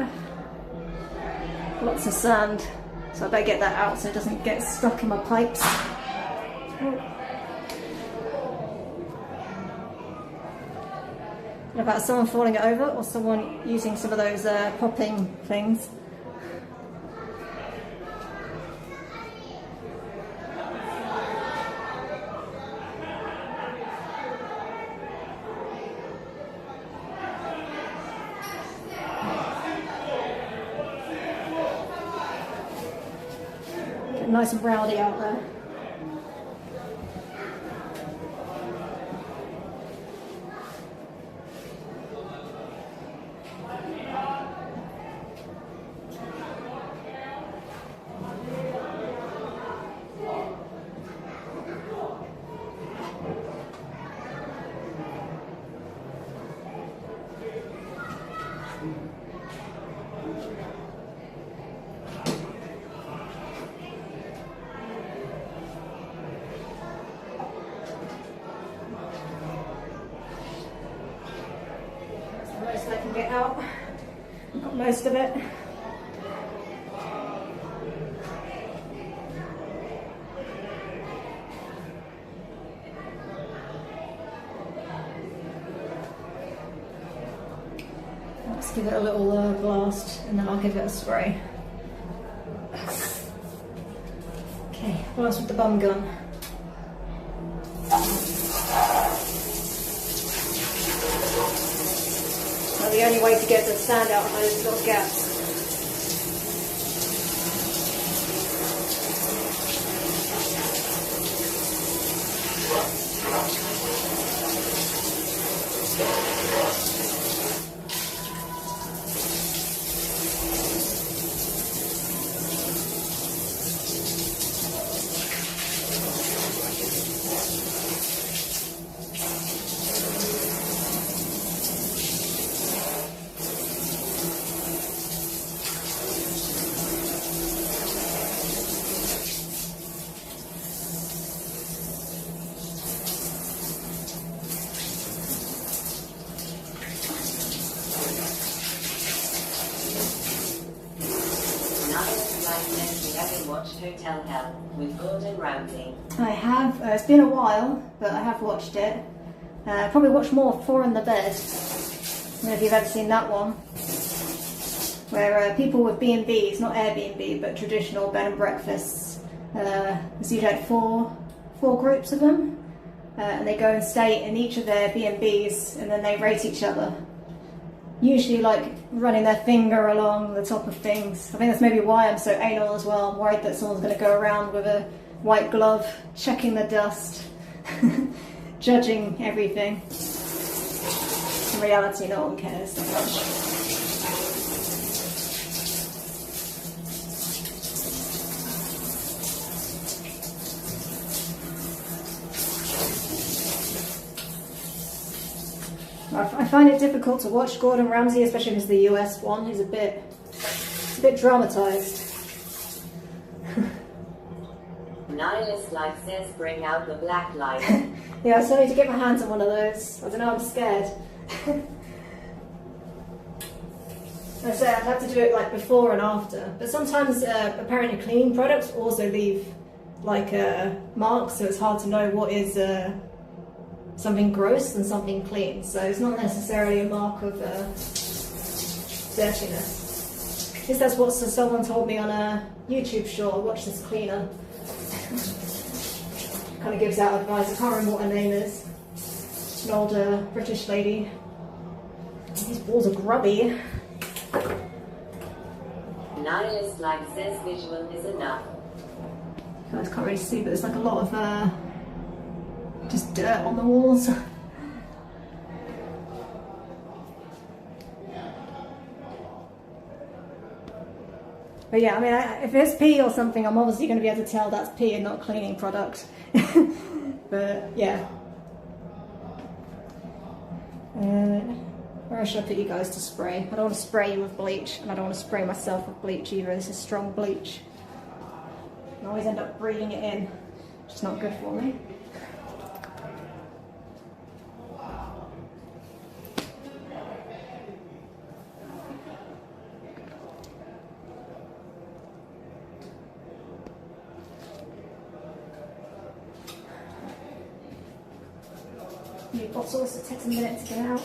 lots of sand. So I better get that out so it doesn't get stuck in my pipes. What about someone falling it over or someone using some of those popping things? Getting nice and rowdy out there. Most I can get out. I've got most of it. Let's give it a little blast and then I'll give it a spray. Okay, blast with the bum gun. The only way to get the sand out of those little gaps. Watched Hotel Hell with Gordon Ramsay. I have. It's been a while, but I have watched it. Probably watched more Four in the Bed. I don't know if you've ever seen that one. Where people with B&Bs, not Airbnb, but traditional bed and breakfasts. There's usually like four groups of them. And they go and stay in each of their B&Bs and then they rate each other. Usually like running their finger along the top of things. I think that's maybe why I'm so anal as well. I'm worried that someone's going to go around with a white glove, checking the dust, judging everything. In reality, no one cares that much. I find it difficult to watch Gordon Ramsay, especially if it's the US one. He's a bit dramatised. Nihilist Life says bring out the black light. Yeah, I still need to get my hands on one of those. I don't know, I'm scared. I say I'd have to do it like before and after. But sometimes apparently cleaning products also leave like marks, so it's hard to know what is something gross and something clean, so it's not necessarily a mark of dirtiness. At least that's what someone told me on a YouTube short. Watch this cleaner. Kind of gives out advice. I can't remember what her name is. An older British lady. These balls are grubby. Nihilist Life says visual is enough. You guys can't really see, but there's like a lot of just dirt on the walls. But yeah, I mean, if it's pee or something, I'm obviously going to be able to tell that's pee and not cleaning product. But yeah. Where should I put you guys to spray? I don't want to spray you with bleach, and I don't want to spray myself with bleach either. This is strong bleach. I always end up breathing it in, which is not good for me. New bottles, it takes a minute to get out.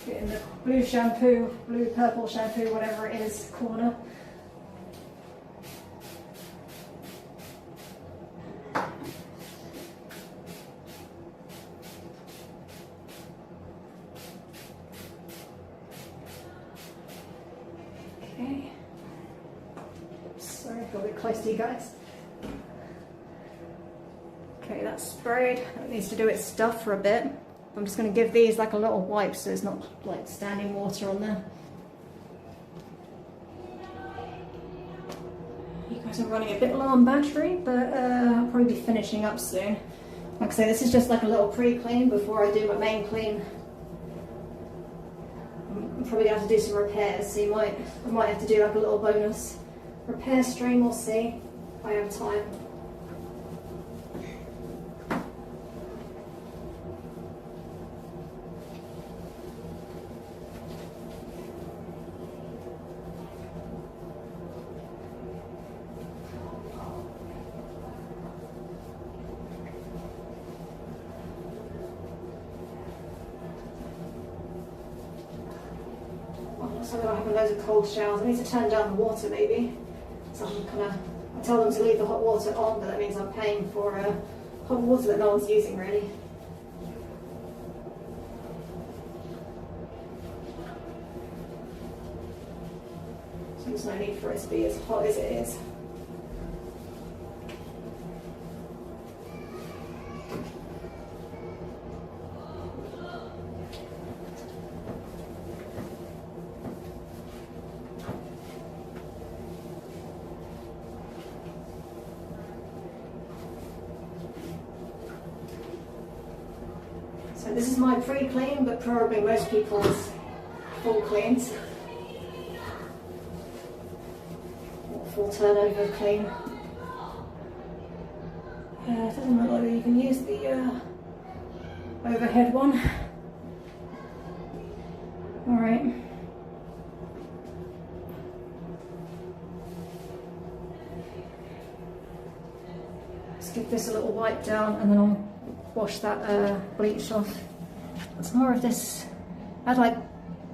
Getting the blue shampoo, blue purple shampoo, whatever it is, corner. Okay. Sorry, got a bit close to you guys. Okay, that's sprayed. It needs to do its stuff for a bit. I'm just going to give these like a little wipe so there's not like standing water on there. You guys are running a bit low on battery, but I'll probably be finishing up soon. Like I say, this is just like a little pre-clean before I do my main clean. I'm probably going to have to do some repairs, so I might have to do like a little bonus repair stream, we'll see if I have time. So I'm having loads of cold showers. I need to turn down the water maybe. So I tell them to leave the hot water on, but that means I'm paying for hot water that no one's using really. So there's no need for it to be as hot as it is. So this is my pre-clean, but probably most people's full cleans. Or full turnover clean. It doesn't look like you can use the overhead one. Alright. Let's give this a little wipe down and then I'll wash that bleach off. It's more of this, I had like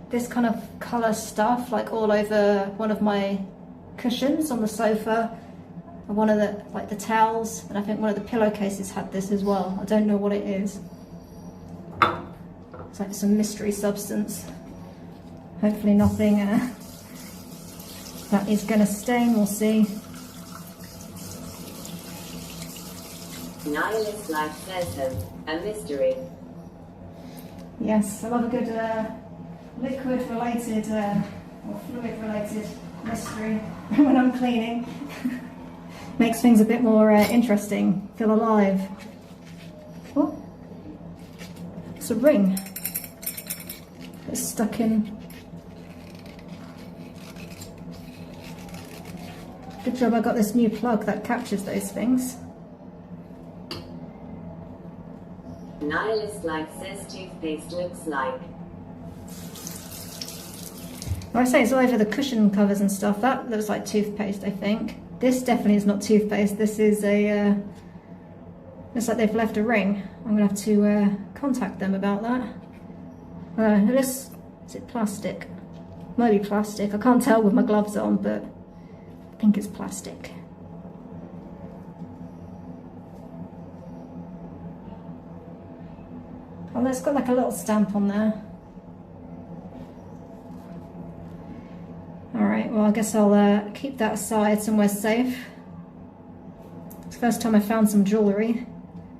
this kind of colour stuff like all over one of my cushions on the sofa, and one of the towels, and I think one of the pillowcases had this as well. I don't know what it is. It's like some mystery substance. Hopefully nothing that is going to stain, we'll see. Nihilist life says so. A mystery. Yes, I love a good liquid related or fluid related mystery when I'm cleaning. Makes things a bit more interesting, feel alive. Oh, it's a ring. It's stuck in. Good job I got this new plug that captures those things. Nihilist life says toothpaste looks like. Well, I say it's all over the cushion covers and stuff. That looks like toothpaste, I think. This definitely is not toothpaste. This is a, looks like they've left a ring. I'm gonna have to contact them about that. Is it plastic? Might be plastic. I can't tell with my gloves on, but I think it's plastic. Oh, it's got like a little stamp on there. Alright, well I guess I'll keep that aside somewhere safe. It's the first time I found some jewellery.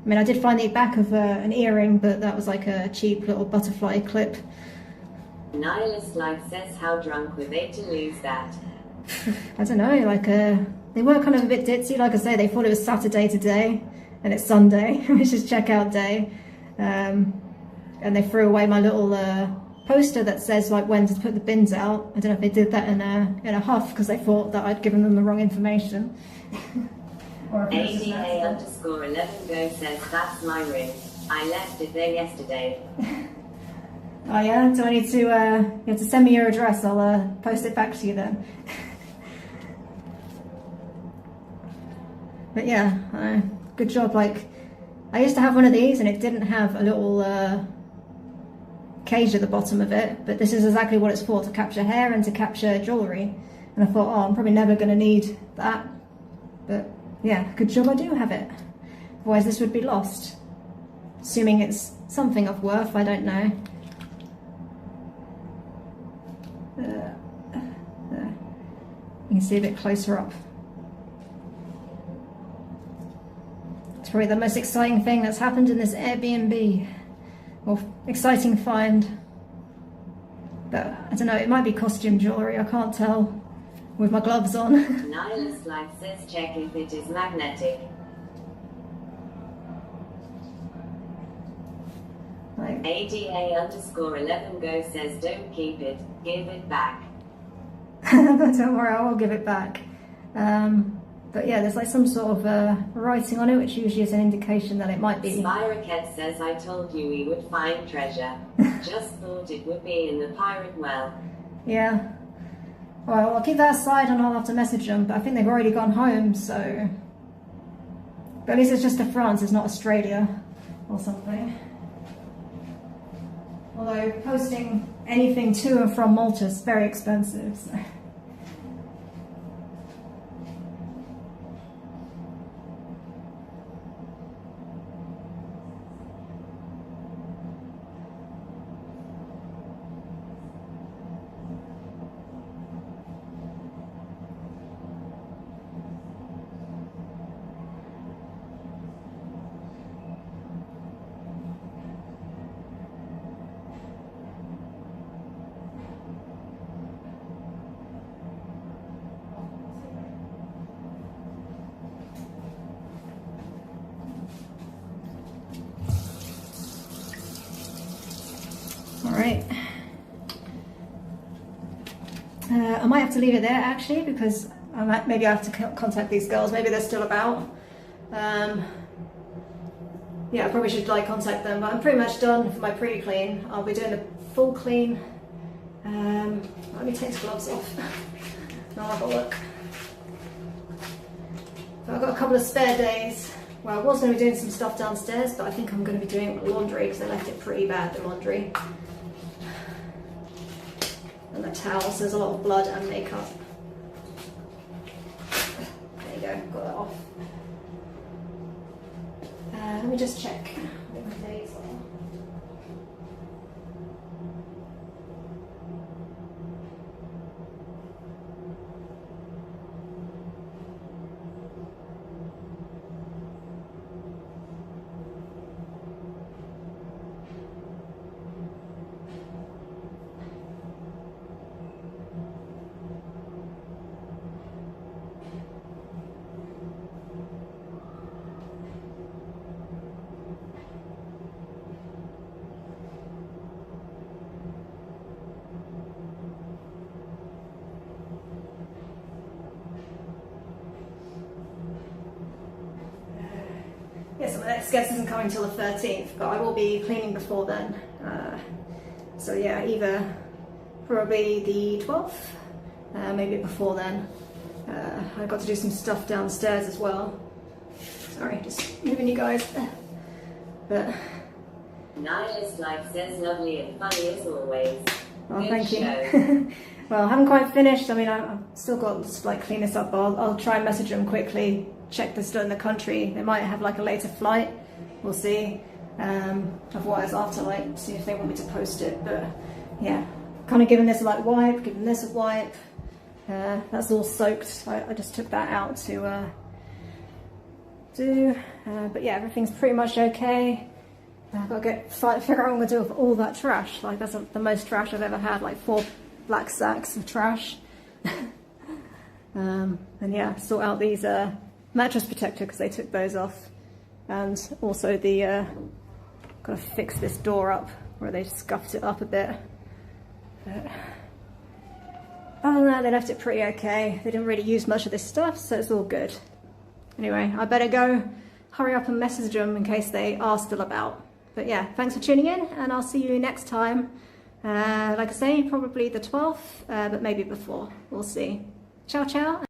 I mean, I did find the back of an earring, but that was like a cheap little butterfly clip. Nihilist Life says, how drunk were they to lose that? I don't know, like they were kind of a bit ditzy. Like I say, they thought it was Saturday today and it's Sunday, which is checkout day. And they threw away my little poster that says like when to put the bins out. I don't know if they did that in a huff because they thought that I'd given them the wrong information. ADA_11go says, that's my ring. I left it there yesterday. Oh yeah? Do I need to, you have to send me your address, I'll post it back to you then. But yeah, good job. Like, I used to have one of these and it didn't have a little cage at the bottom of it, but this is exactly what it's for, to capture hair and to capture jewellery. And I thought, oh, I'm probably never going to need that. But yeah, good job I do have it. Otherwise this would be lost. Assuming it's something of worth, I don't know. There. You can see a bit closer up. It's probably the most exciting thing that's happened in this Airbnb. Or exciting find. But I don't know, it might be costume jewellery, I can't tell with my gloves on. Nihilist Life says, check if it is magnetic. Like, ADA_11go says, don't keep it, give it back. don't worry, I will give it back. But yeah, there's like some sort of writing on it, which usually is an indication that it might be. Spyrocket says, I told you we would find treasure. Just thought it would be in the pirate well. Yeah. Well, I'll keep that aside and I'll have to message them, but I think they've already gone home, so... But at least it's just to France, it's not Australia or something. Although posting anything to and from Malta is very expensive, so... Alright, I might have to leave it there actually, because maybe I have to contact these girls, maybe they're still about. Yeah, I probably should like contact them, but I'm pretty much done for my pre-clean. I'll be doing a full clean. Let me take the gloves off and I'll have a look. So I've got a couple of spare days. Well, I was going to be doing some stuff downstairs, but I think I'm going to be doing laundry because I left it pretty bad, the laundry. And the towels, there's a lot of blood and makeup. There you go, got that off. Let me just check what my days are. Yeah, so my next guest isn't coming till the 13th, but I will be cleaning before then. So yeah, either probably the 12th, maybe before then. I've got to do some stuff downstairs as well. Sorry, just moving you guys. But Nihilist Life says, lovely and funny as always. oh, Good thank show. you. Well, I haven't quite finished. I mean, I've still got to like clean this up. I'll try and message them quickly, check they're still in the country. They might have like a later flight. We'll see. Otherwise, I'll have to like see if they want me to post it. But yeah, kind of giving this a like wipe, giving this a wipe. That's all soaked. I just took that out to do. But yeah, everything's pretty much okay. I've got to figure out what I'm going to do with all that trash. Like, that's the most trash I've ever had, like 4 black sacks of trash. And yeah, sort out these mattress protector because they took those off. And also the, got to fix this door up where they scuffed it up a bit. But other than that, they left it pretty okay. They didn't really use much of this stuff, so it's all good. Anyway, I better go hurry up and message them in case they are still about. But yeah, thanks for tuning in, and I'll see you next time. Like I say, probably the 12th, but maybe before. We'll see. Ciao, ciao.